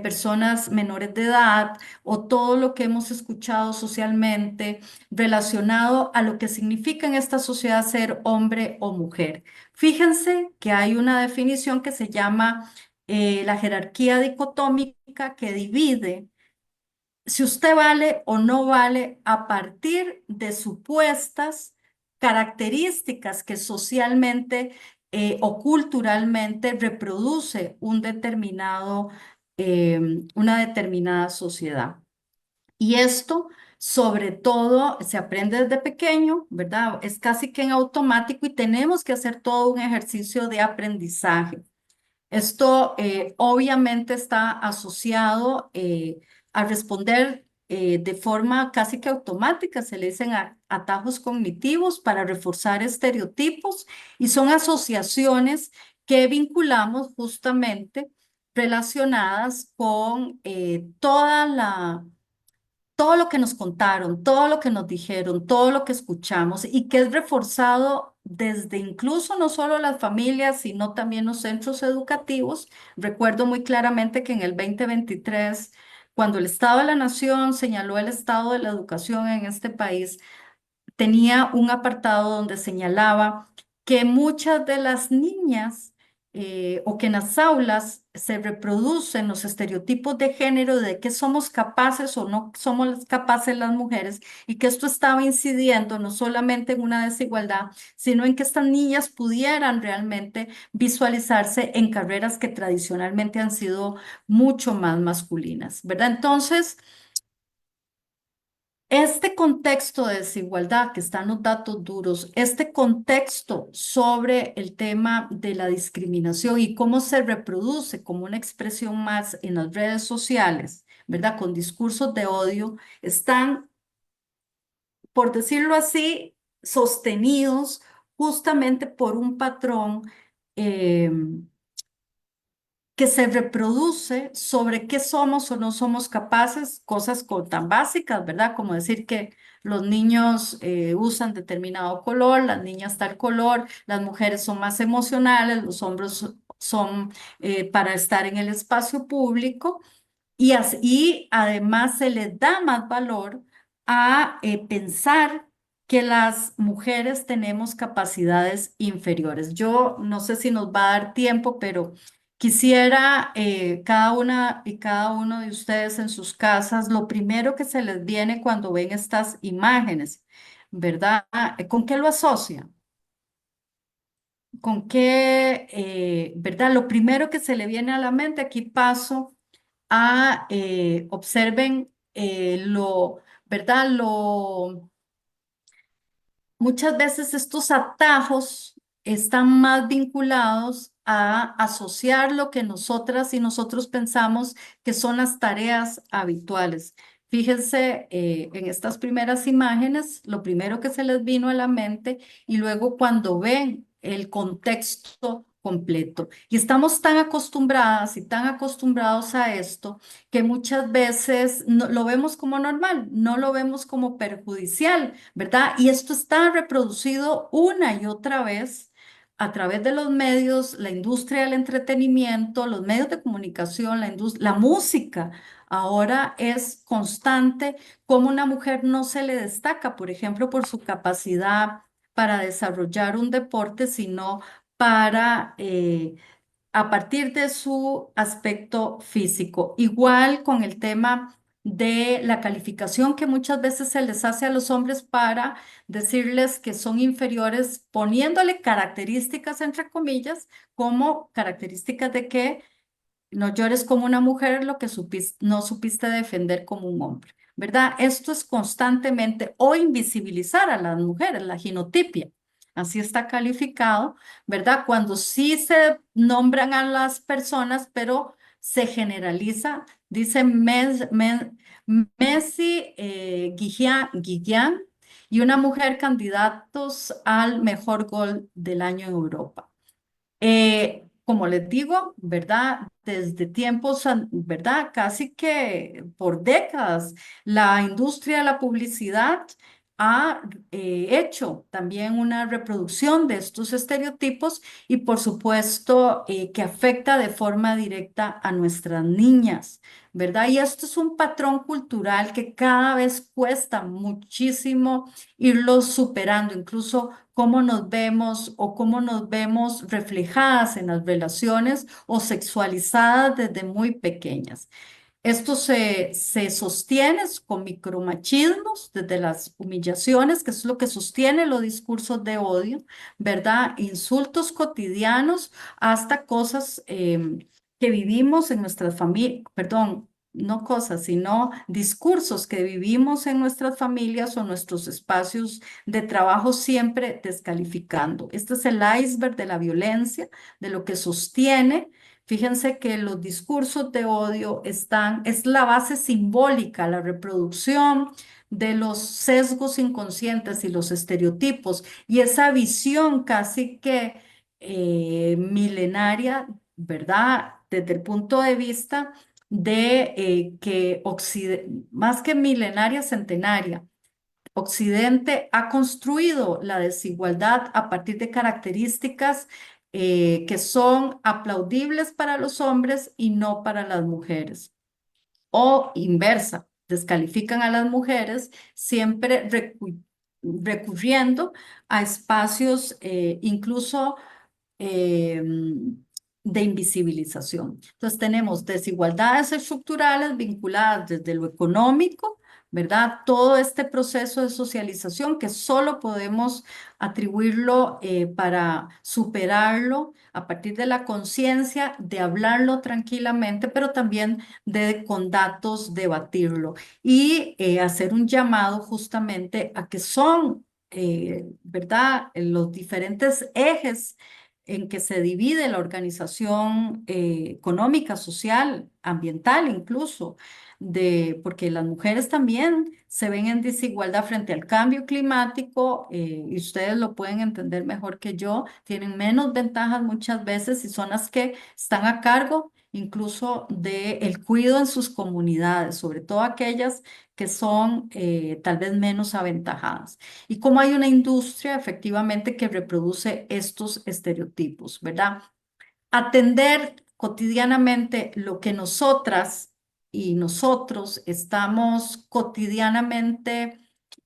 personas menores de edad o todo lo que hemos escuchado socialmente relacionado a lo que significa en esta sociedad ser hombre o mujer. Fíjense que hay una definición que se llama la jerarquía dicotómica que divide si usted vale o no vale a partir de supuestas características que socialmente o culturalmente reproduce una determinada sociedad. Y esto, sobre todo, se aprende desde pequeño, ¿verdad? Es casi que en automático y tenemos que hacer todo un ejercicio de aprendizaje. Esto obviamente está asociado a responder de forma casi que automática, se le dicen atajos cognitivos para reforzar estereotipos y son asociaciones que vinculamos justamente relacionadas con todo lo que nos contaron, todo lo que nos dijeron, todo lo que escuchamos y que es reforzado desde incluso no solo las familias, sino también los centros educativos. Recuerdo muy claramente que en el 2023, cuando el Estado de la Nación señaló el estado de la educación en este país, tenía un apartado donde señalaba que muchas de las niñas o que en las aulas se reproducen los estereotipos de género de que somos capaces o no somos capaces las mujeres y que esto estaba incidiendo no solamente en una desigualdad, sino en que estas niñas pudieran realmente visualizarse en carreras que tradicionalmente han sido mucho más masculinas, ¿verdad? Entonces, este contexto de desigualdad que están los datos duros, este contexto sobre el tema de la discriminación y cómo se reproduce como una expresión más en las redes sociales, ¿verdad? Con discursos de odio, están, por decirlo así, sostenidos justamente por un patrón que se reproduce sobre qué somos o no somos capaces, cosas tan básicas, ¿verdad? Como decir que los niños usan determinado color, las niñas tal color, las mujeres son más emocionales, los hombres son para estar en el espacio público. Y además se le da más valor a pensar que las mujeres tenemos capacidades inferiores. Yo no sé si nos va a dar tiempo, pero quisiera cada una y cada uno de ustedes en sus casas, lo primero que se les viene cuando ven estas imágenes, ¿verdad? ¿Con qué lo asocian? ¿Con qué, verdad? Lo primero que se le viene a la mente, aquí paso observen ¿verdad? Muchas veces estos atajos están más vinculados a asociar lo que nosotras y nosotros pensamos que son las tareas habituales. Fíjense en estas primeras imágenes, lo primero que se les vino a la mente y luego cuando ven el contexto completo. Y estamos tan acostumbradas y tan acostumbrados a esto que muchas veces lo vemos como normal, no lo vemos como perjudicial, ¿verdad? Y esto está reproducido una y otra vez a través de los medios, la industria del entretenimiento, los medios de comunicación, la música. Ahora es constante como una mujer no se le destaca, por ejemplo, por su capacidad para desarrollar un deporte, sino para a partir de su aspecto físico. Igual con el tema de la calificación que muchas veces se les hace a los hombres para decirles que son inferiores, poniéndole características, entre comillas, como características de que no llores como una mujer lo que no supiste defender como un hombre, ¿verdad? Esto es constantemente o invisibilizar a las mujeres, la ginotipia. Así está calificado, ¿verdad? Cuando sí se nombran a las personas, pero se generaliza, dice Messi Guillán y una mujer candidatos al mejor gol del año en Europa. como les digo, ¿verdad? Desde tiempos, ¿verdad? Casi que por décadas, la industria de la publicidad ha hecho también una reproducción de estos estereotipos y por supuesto que afecta de forma directa a nuestras niñas, ¿verdad? Y esto es un patrón cultural que cada vez cuesta muchísimo irlo superando, incluso cómo nos vemos o cómo nos vemos reflejadas en las relaciones o sexualizadas desde muy pequeñas. Esto se sostiene con micromachismos, desde las humillaciones, que es lo que sostiene los discursos de odio, ¿verdad? Insultos cotidianos hasta cosas que vivimos en nuestras familias, perdón, no cosas, sino discursos que vivimos en nuestras familias o nuestros espacios de trabajo siempre descalificando. Este es el iceberg de la violencia, de lo que sostiene. Fíjense que los discursos de odio es la base simbólica, la reproducción de los sesgos inconscientes y los estereotipos y esa visión casi que milenaria, ¿verdad? Desde el punto de vista de que más que milenaria, centenaria. Occidente ha construido la desigualdad a partir de características que son aplaudibles para los hombres y no para las mujeres. O inversa, descalifican a las mujeres siempre recurriendo a espacios incluso eh, de invisibilización. Entonces tenemos desigualdades estructurales vinculadas desde lo económico, ¿verdad? Todo este proceso de socialización que solo podemos atribuirlo para superarlo a partir de la conciencia, de hablarlo tranquilamente, pero también de con datos debatirlo y hacer un llamado justamente a que son, ¿verdad? Los diferentes ejes en que se divide la organización económica, social, ambiental incluso, porque las mujeres también se ven en desigualdad frente al cambio climático y ustedes lo pueden entender mejor que yo, tienen menos ventajas muchas veces y son las que están a cargo incluso del cuidado en sus comunidades, sobre todo aquellas que son tal vez menos aventajadas y cómo hay una industria efectivamente que reproduce estos estereotipos, ¿verdad? Atender cotidianamente lo que nosotras y nosotros estamos cotidianamente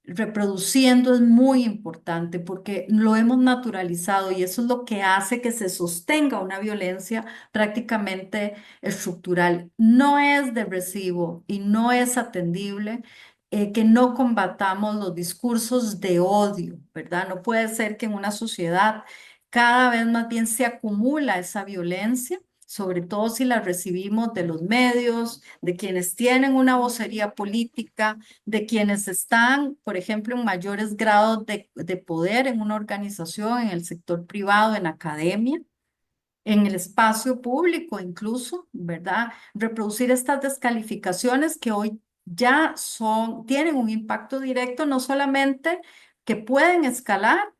reproduciendo es muy importante porque lo hemos naturalizado y eso es lo que hace que se sostenga una violencia prácticamente estructural. No es de recibo y no es atendible que no combatamos los discursos de odio, ¿verdad? No puede ser que en una sociedad cada vez más bien se acumula esa violencia, sobre todo si la recibimos de los medios, de quienes tienen una vocería política, de quienes están, por ejemplo, en mayores grados de poder en una organización, en el sector privado, en academia, en el espacio público incluso, ¿verdad? Reproducir estas descalificaciones que hoy ya tienen un impacto directo, no solamente que pueden escalar,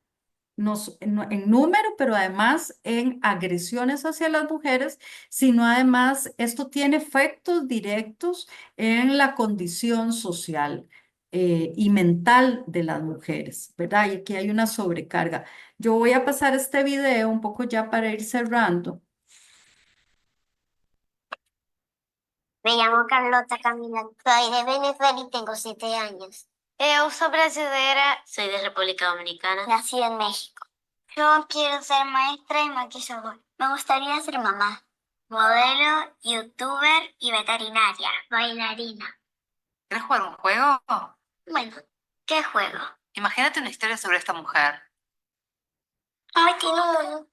en número, pero además en agresiones hacia las mujeres, sino además esto tiene efectos directos en la condición social y mental de las mujeres, ¿verdad? Y aquí hay una sobrecarga. Yo voy a pasar este video un poco ya para ir cerrando. Me llamo Carlota Camila, soy de Venezuela y tengo 7 años. Yo soy brasileña. Soy de República Dominicana. Nací en México. Yo quiero ser maestra y maquilladora. Me gustaría ser mamá, modelo, youtuber y veterinaria. Bailarina. ¿Quieres jugar un juego? Bueno, ¿qué juego? Imagínate una historia sobre esta mujer. Ay, tiene un montón.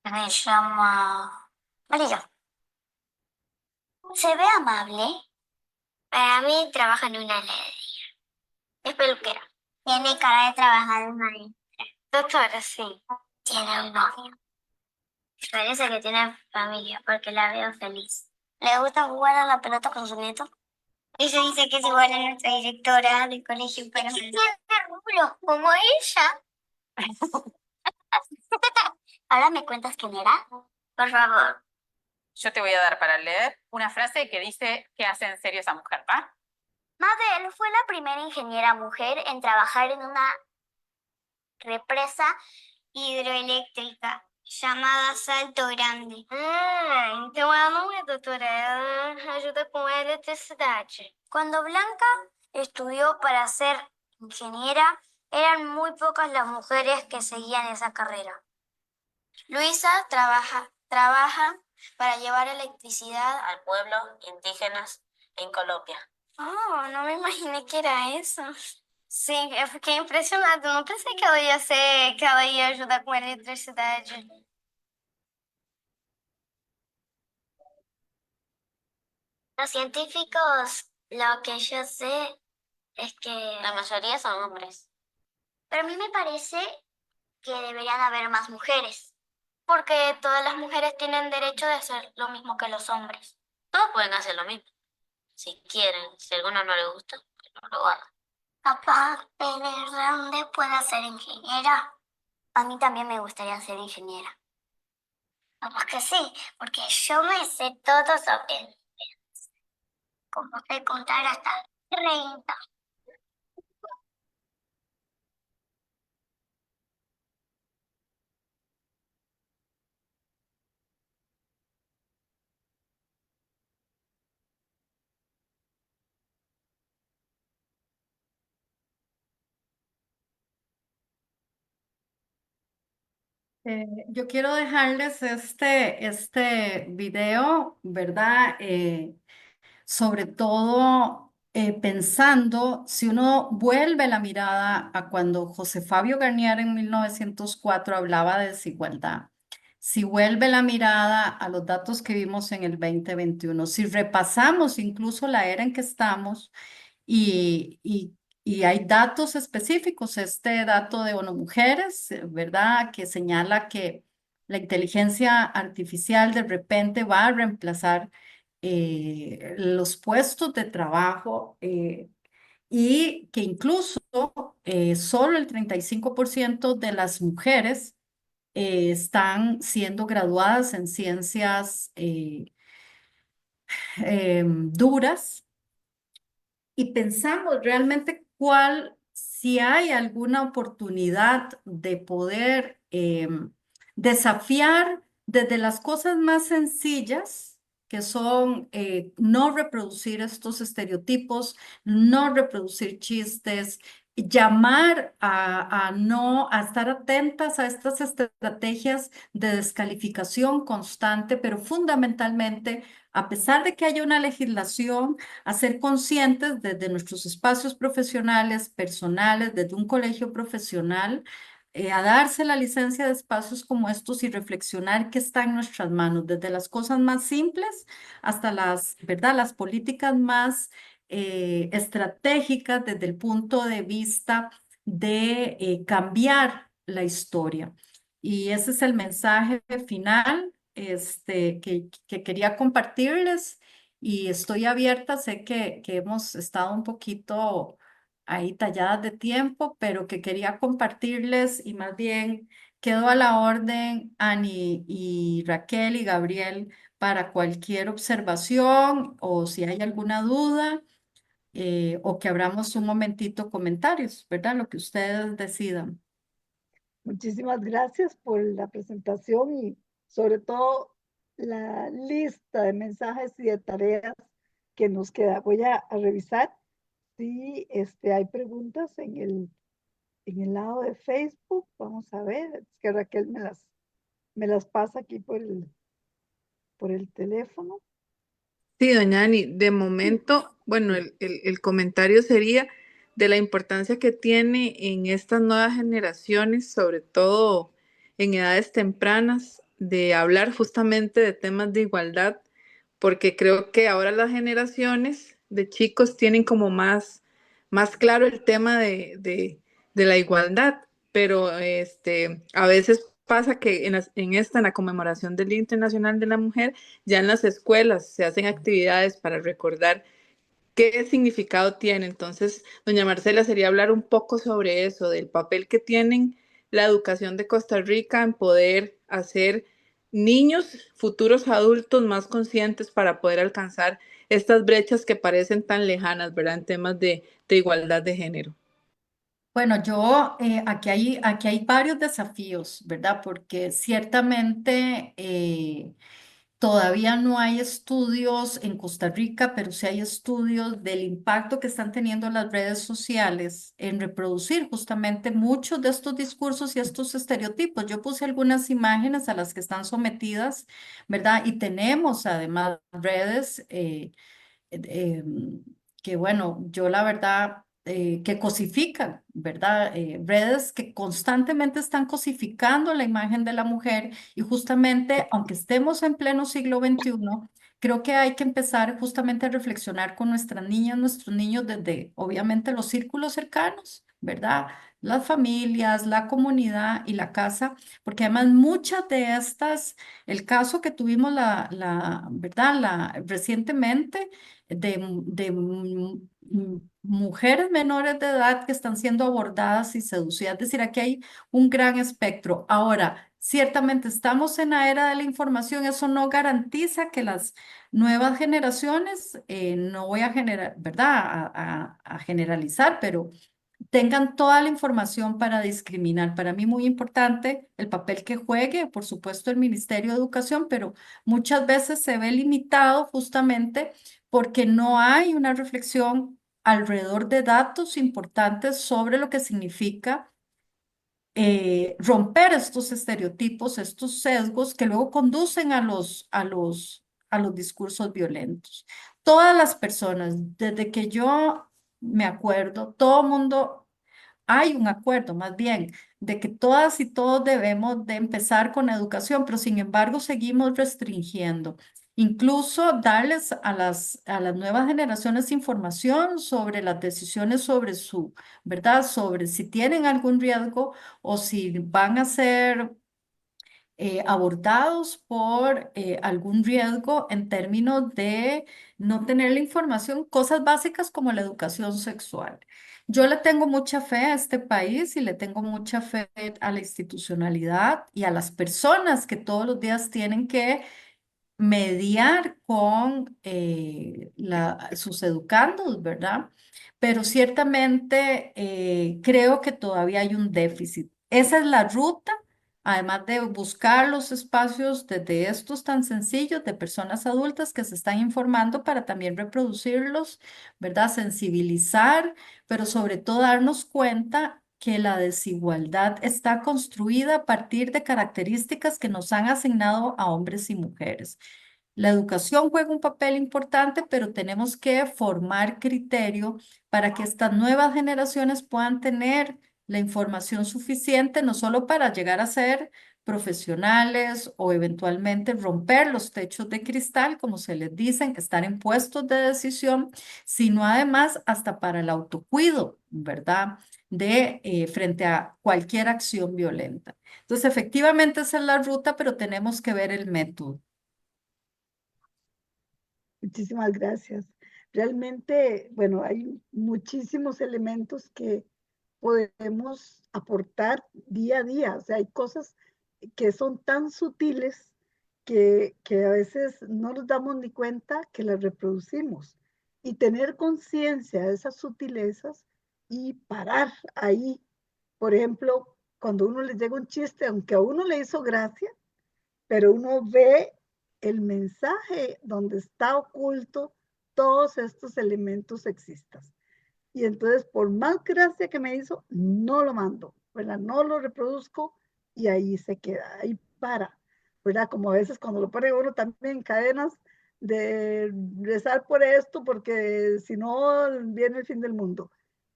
Me llama María. ¿Se ve amable? Para mí trabaja en una heladería. Es peluquera. Tiene cara de trabajar en maestra. Doctora, sí. Tiene un novio. Parece que tiene familia porque la veo feliz. ¿Le gusta jugar a la pelota con su nieto? Ella dice que es igual a nuestra directora del colegio, pero tiene rulos como ella. ¿Ahora me cuentas quién era? Por favor. Yo te voy a dar para leer una frase que dice qué hace en serio esa mujer, ¿va? Mabel fue la primera ingeniera mujer en trabajar en una represa hidroeléctrica llamada Salto Grande. Então ela não é doutora, ela ajuda com a eletricidade. Cuando Blanca estudió para ser ingeniera, eran muy pocas las mujeres que seguían esa carrera. Luisa trabaja para llevar electricidad al pueblo indígenas en Colombia. Oh, no me imaginé que era eso. Sim, eu fiquei impressionada. Eu não pensei que ela ia ajudar com a eletricidade. Los científicos, lo que yo sé es que la mayoría son hombres. Pero a mí me parece que deberían haber más mujeres. Porque todas las mujeres tienen derecho de hacer lo mismo que los hombres. Todos pueden hacer lo mismo. Si quieren, si a alguno no le gusta, que no lo haga. Papá, ¿de dónde puedo ser ingeniera? A mí también me gustaría ser ingeniera. Vamos que sí, porque yo me sé todo sobre cómo sé contar hasta 30. Yo quiero dejarles este video, ¿verdad? Sobre todo pensando, si uno vuelve la mirada a cuando José Fabio Garnier en 1904 hablaba de desigualdad, si vuelve la mirada a los datos que vimos en el 2021, si repasamos incluso la era en que estamos y hay datos específicos, este dato de ONU Mujeres, ¿verdad? Que señala que la inteligencia artificial de repente va a reemplazar los puestos de trabajo y que incluso solo el 35% de las mujeres están siendo graduadas en ciencias duras y pensamos realmente si hay alguna oportunidad de poder desafiar desde las cosas más sencillas, que son no reproducir estos estereotipos, no reproducir chistes, llamar a estar atentas a estas estrategias de descalificación constante, pero fundamentalmente, a pesar de que haya una legislación, a ser conscientes desde nuestros espacios profesionales, personales, desde un colegio profesional, a darse la licencia de espacios como estos y reflexionar qué está en nuestras manos, desde las cosas más simples hasta ¿verdad? Las políticas más estratégicas desde el punto de vista de cambiar la historia. Y ese es el mensaje final que quería compartirles y estoy abierta, sé que hemos estado un poquito ahí talladas de tiempo, pero que quería compartirles y más bien quedo a la orden, Ani y Raquel y Gabriel, para cualquier observación o si hay alguna duda o que abramos un momentito comentarios, ¿verdad? Lo que ustedes decidan. Muchísimas gracias por la presentación y sobre todo la lista de mensajes y de tareas que nos queda. Voy a revisar si hay preguntas en el lado de Facebook. Vamos a ver, es que Raquel me las pasa aquí por el teléfono. Sí, doña Ani, de momento, bueno, el comentario sería de la importancia que tiene en estas nuevas generaciones, sobre todo en edades tempranas, de hablar justamente de temas de igualdad, porque creo que ahora las generaciones de chicos tienen como más claro el tema de la igualdad, pero a veces pasa que en la conmemoración del Día Internacional de la Mujer, ya en las escuelas se hacen actividades para recordar qué significado tiene. Entonces, doña Marcela, sería hablar un poco sobre eso, del papel que tienen la educación de Costa Rica en poder a ser niños, futuros adultos más conscientes para poder alcanzar estas brechas que parecen tan lejanas, ¿verdad? En temas de igualdad de género. Bueno, aquí hay varios desafíos, ¿verdad? Porque ciertamente todavía no hay estudios en Costa Rica, pero sí hay estudios del impacto que están teniendo las redes sociales en reproducir justamente muchos de estos discursos y estos estereotipos. Yo puse algunas imágenes a las que están sometidas, ¿verdad? Y tenemos además redes que bueno, yo la verdad, que cosifican, ¿verdad? Redes que constantemente están cosificando la imagen de la mujer y justamente, aunque estemos en pleno siglo XXI, creo que hay que empezar justamente a reflexionar con nuestras niñas, nuestros niños desde, obviamente, los círculos cercanos, ¿verdad? Las familias, la comunidad y la casa, porque además muchas de estas, el caso que tuvimos ¿verdad? Recientemente, de mujeres menores de edad que están siendo abordadas y seducidas. Es decir, aquí hay un gran espectro. Ahora, ciertamente estamos en la era de la información, eso no garantiza que las nuevas generaciones, no voy a generar, ¿verdad? A generalizar, pero tengan toda la información para discriminar. Para mí muy importante el papel que juegue, por supuesto, el Ministerio de Educación, pero muchas veces se ve limitado justamente porque no hay una reflexión alrededor de datos importantes sobre lo que significa romper estos estereotipos, estos sesgos que luego conducen a los discursos violentos. Todas las personas, desde que yo me acuerdo, todo mundo hay un acuerdo más bien de que todas y todos debemos de empezar con educación, pero sin embargo seguimos restringiendo. Incluso darles a las nuevas generaciones información sobre las decisiones sobre su, ¿verdad? Sobre si tienen algún riesgo o si van a ser abordados por algún riesgo en términos de no tener la información, cosas básicas como la educación sexual. Yo le tengo mucha fe a este país y le tengo mucha fe a la institucionalidad y a las personas que todos los días tienen que mediar con sus educandos, ¿verdad? Pero ciertamente creo que todavía hay un déficit. Esa es la ruta, además de buscar los espacios desde estos tan sencillos de personas adultas que se están informando para también reproducirlos, ¿verdad? Sensibilizar, pero sobre todo darnos cuenta que la desigualdad está construida a partir de características que nos han asignado a hombres y mujeres. La educación juega un papel importante, pero tenemos que formar criterio para que estas nuevas generaciones puedan tener la información suficiente, no solo para llegar a ser profesionales o eventualmente romper los techos de cristal, como se les dicen, estar en puestos de decisión, sino además hasta para el autocuido, ¿verdad? Frente a cualquier acción violenta. Entonces, efectivamente esa es la ruta, pero tenemos que ver el método. Muchísimas gracias. Realmente, bueno, hay muchísimos elementos que podemos aportar día a día. O sea, hay cosas que son tan sutiles que a veces no nos damos ni cuenta que las reproducimos. Y tener conciencia de esas sutilezas y parar ahí. Por ejemplo, cuando uno le llega un chiste, aunque a uno le hizo gracia, pero uno ve el mensaje donde está oculto todos estos elementos sexistas. Y entonces, por más gracia que me hizo, no lo mando, ¿verdad? No lo reproduzco y ahí se queda, ahí para, ¿verdad? Como a veces cuando lo pone uno también en cadenas de rezar por esto, porque si no, viene el fin del mundo.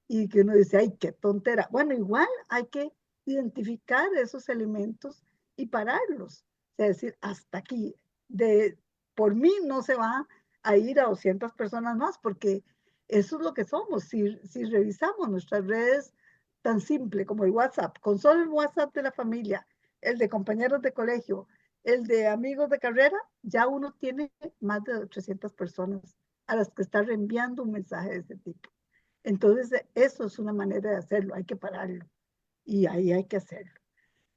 Y que uno dice, ay, qué tontera. Bueno, igual hay que identificar esos elementos y pararlos. O sea, decir, hasta aquí, por mí no se va a ir a 200 personas más, porque eso es lo que somos. Si revisamos nuestras redes tan simple como el WhatsApp, con solo el WhatsApp de la familia, el de compañeros de colegio, el de amigos de carrera, ya uno tiene más de 300 personas a las que está reenviando un mensaje de ese tipo. Entonces, eso es una manera de hacerlo, hay que pararlo y ahí hay que hacerlo.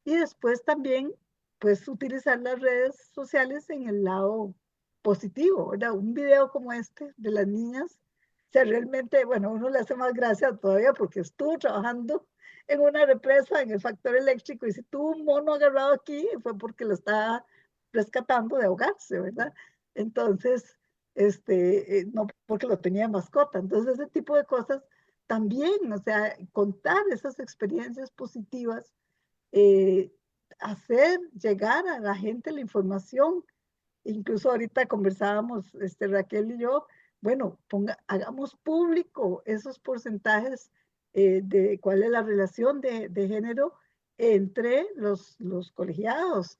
Y después también pues utilizar las redes sociales en el lado positivo, ¿verdad? Un video como este de las niñas, o sea, realmente, bueno, uno le hace más gracia todavía porque estuvo trabajando en una represa en el factor eléctrico y si tuvo un mono agarrado aquí fue porque lo estaba rescatando de ahogarse, ¿verdad? Entonces, no porque lo tenía de mascota. Entonces, ese tipo de cosas también, o sea, contar esas experiencias positivas, eh, hacer llegar a la gente la información. Incluso ahorita conversábamos, Raquel y yo, bueno, hagamos público esos porcentajes de cuál es la relación de género entre los colegiados.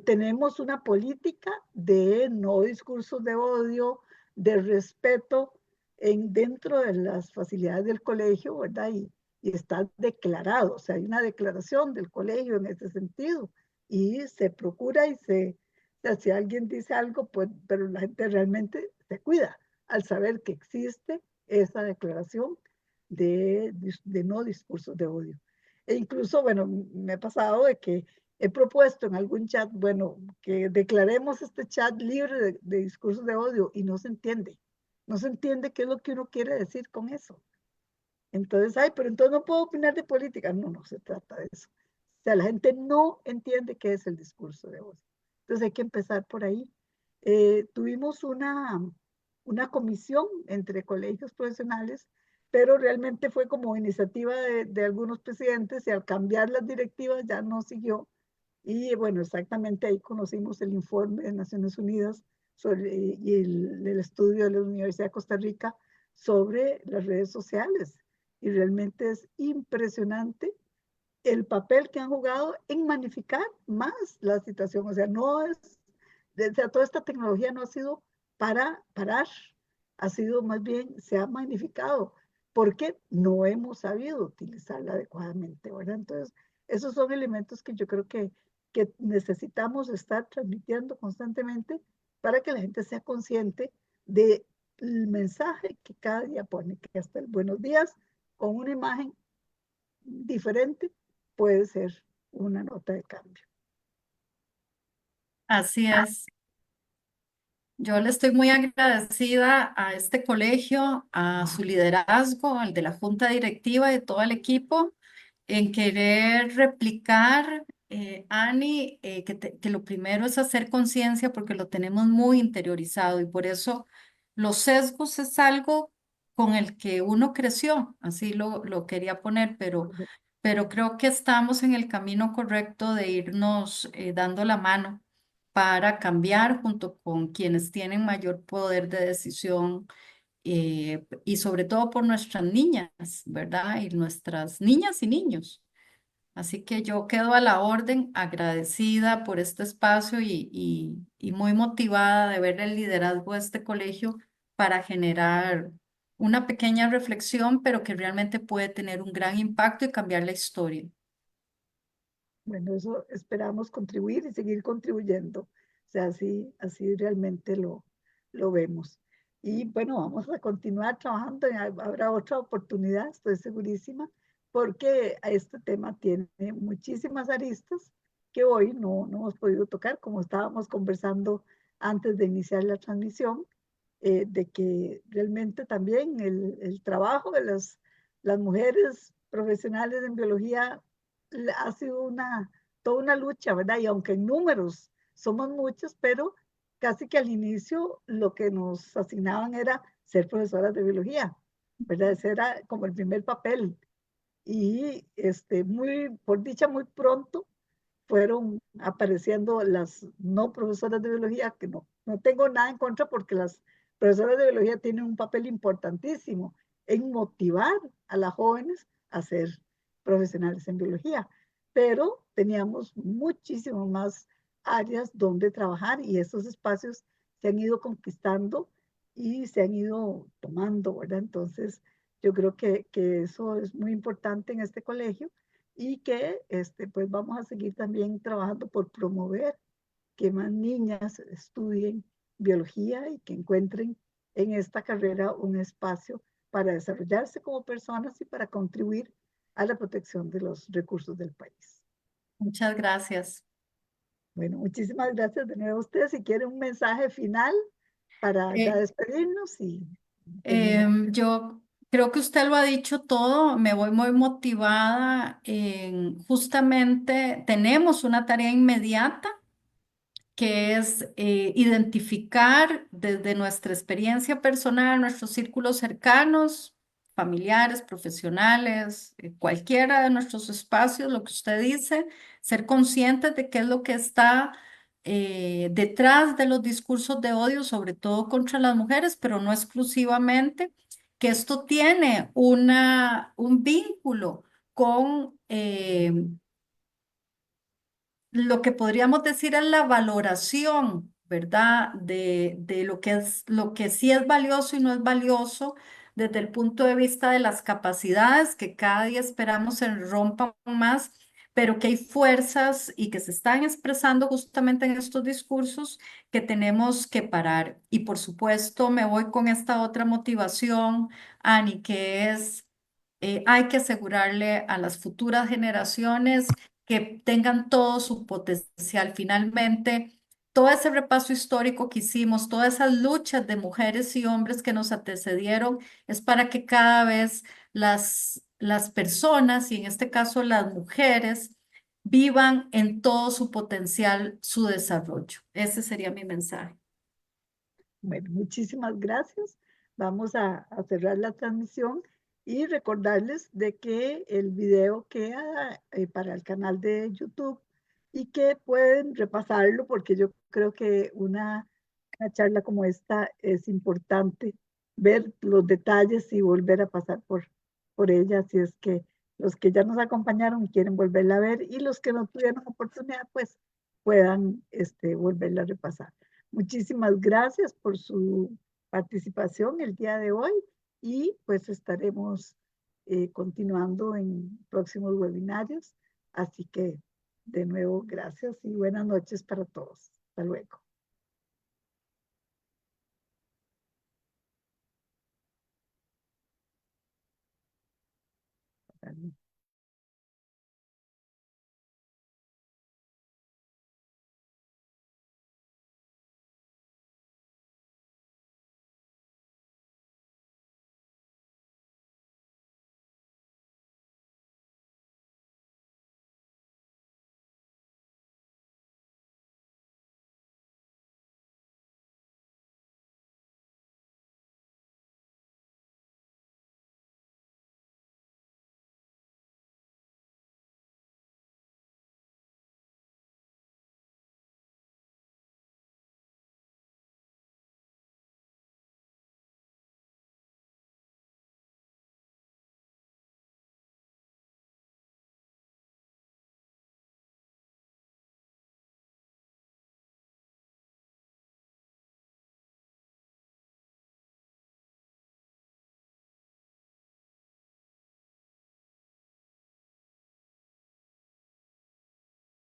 Tenemos una política de no discursos de odio, de respeto dentro de las facilidades del colegio, ¿verdad? Y está declarado, o sea, hay una declaración del colegio en ese sentido y se procura o sea, si alguien dice algo, pues, pero la gente realmente se cuida al saber que existe esa declaración de no discursos de odio. E incluso, bueno, me ha pasado de que he propuesto en algún chat, bueno, que declaremos este chat libre de discursos de odio y no se entiende. No se entiende qué es lo que uno quiere decir con eso. Entonces, ay, pero entonces no puedo opinar de política. No, no se trata de eso. O sea, la gente no entiende qué es el discurso de odio. Entonces hay que empezar por ahí. Tuvimos una comisión entre colegios profesionales, pero realmente fue como iniciativa de algunos presidentes y al cambiar las directivas ya no siguió. Y bueno, exactamente ahí conocimos el informe de Naciones Unidas y el estudio de la Universidad de Costa Rica sobre las redes sociales. Y realmente es impresionante el papel que han jugado en magnificar más la situación. O sea, no es, o sea, toda esta tecnología no ha sido para parar, ha sido más bien, se ha magnificado, porque no hemos sabido utilizarla adecuadamente, ¿verdad? Entonces, esos son elementos que yo creo que necesitamos estar transmitiendo constantemente para que la gente sea consciente del mensaje que cada día pone, que hasta el buenos días, con una imagen diferente, puede ser una nota de cambio. Así es. Yo le estoy muy agradecida a este colegio, a su liderazgo, al de la junta directiva y todo el equipo, en querer replicar, Ani, que lo primero es hacer conciencia porque lo tenemos muy interiorizado y por eso los sesgos es algo con el que uno creció, así lo quería poner, pero creo que estamos en el camino correcto de irnos dando la mano para cambiar junto con quienes tienen mayor poder de decisión, y sobre todo por nuestras niñas, ¿verdad? Y nuestras niñas y niños. Así que yo quedo a la orden, agradecida por este espacio y muy motivada de ver el liderazgo de este colegio para generar una pequeña reflexión, pero que realmente puede tener un gran impacto y cambiar la historia. Bueno, eso esperamos contribuir y seguir contribuyendo. O sea, así realmente lo vemos. Y bueno, vamos a continuar trabajando. Habrá otra oportunidad, estoy segurísima, porque este tema tiene muchísimas aristas que hoy no hemos podido tocar, como estábamos conversando antes de iniciar la transmisión, de que realmente también el trabajo de las mujeres profesionales en biología ha sido toda una lucha, ¿verdad? Y aunque en números somos muchos, pero casi que al inicio lo que nos asignaban era ser profesoras de biología, ¿verdad? Ese era como el primer papel. Y por dicha, muy pronto fueron apareciendo las no profesoras de biología, que no tengo nada en contra porque las profesoras de biología tienen un papel importantísimo en motivar a las jóvenes a ser profesionales en biología, pero teníamos muchísimo más áreas donde trabajar y esos espacios se han ido conquistando y se han ido tomando, ¿verdad? Entonces, yo creo que eso es muy importante en este colegio y que pues vamos a seguir también trabajando por promover que más niñas estudien biología y que encuentren en esta carrera un espacio para desarrollarse como personas y para contribuir a la protección de los recursos del país. Muchas gracias. Bueno, muchísimas gracias de nuevo a ustedes. Si quieren un mensaje final para ya Eh, despedirnos y terminar. yo creo que usted lo ha dicho todo, me voy muy motivada en justamente tenemos una tarea inmediata que es identificar desde nuestra experiencia personal, nuestros círculos cercanos, familiares, profesionales, cualquiera de nuestros espacios, lo que usted dice, ser conscientes de qué es lo que está detrás de los discursos de odio, sobre todo contra las mujeres, pero no exclusivamente, que esto tiene un vínculo con lo que podríamos decir es la valoración, ¿verdad? De lo que sí es valioso y no es valioso desde el punto de vista de las capacidades que cada día esperamos se rompan más, pero que hay fuerzas y que se están expresando justamente en estos discursos que tenemos que parar. Y por supuesto, me voy con esta otra motivación, Ani, que es hay que asegurarle a las futuras generaciones que tengan todo su potencial. Finalmente, todo ese repaso histórico que hicimos, todas esas luchas de mujeres y hombres que nos antecedieron, es para que cada vez las personas, y en este caso las mujeres, vivan en todo su potencial, su desarrollo. Ese sería mi mensaje. Bueno, muchísimas gracias. Vamos a cerrar la transmisión y recordarles de que el video queda para el canal de YouTube y que pueden repasarlo porque yo creo que una charla como esta es importante ver los detalles y volver a pasar por ella. Si es que los que ya nos acompañaron quieren volverla a ver y los que no tuvieron oportunidad, pues puedan volverla a repasar. Muchísimas gracias por su participación el día de hoy y pues estaremos continuando en próximos webinarios. Así que de nuevo, gracias y buenas noches para todos. Hasta luego.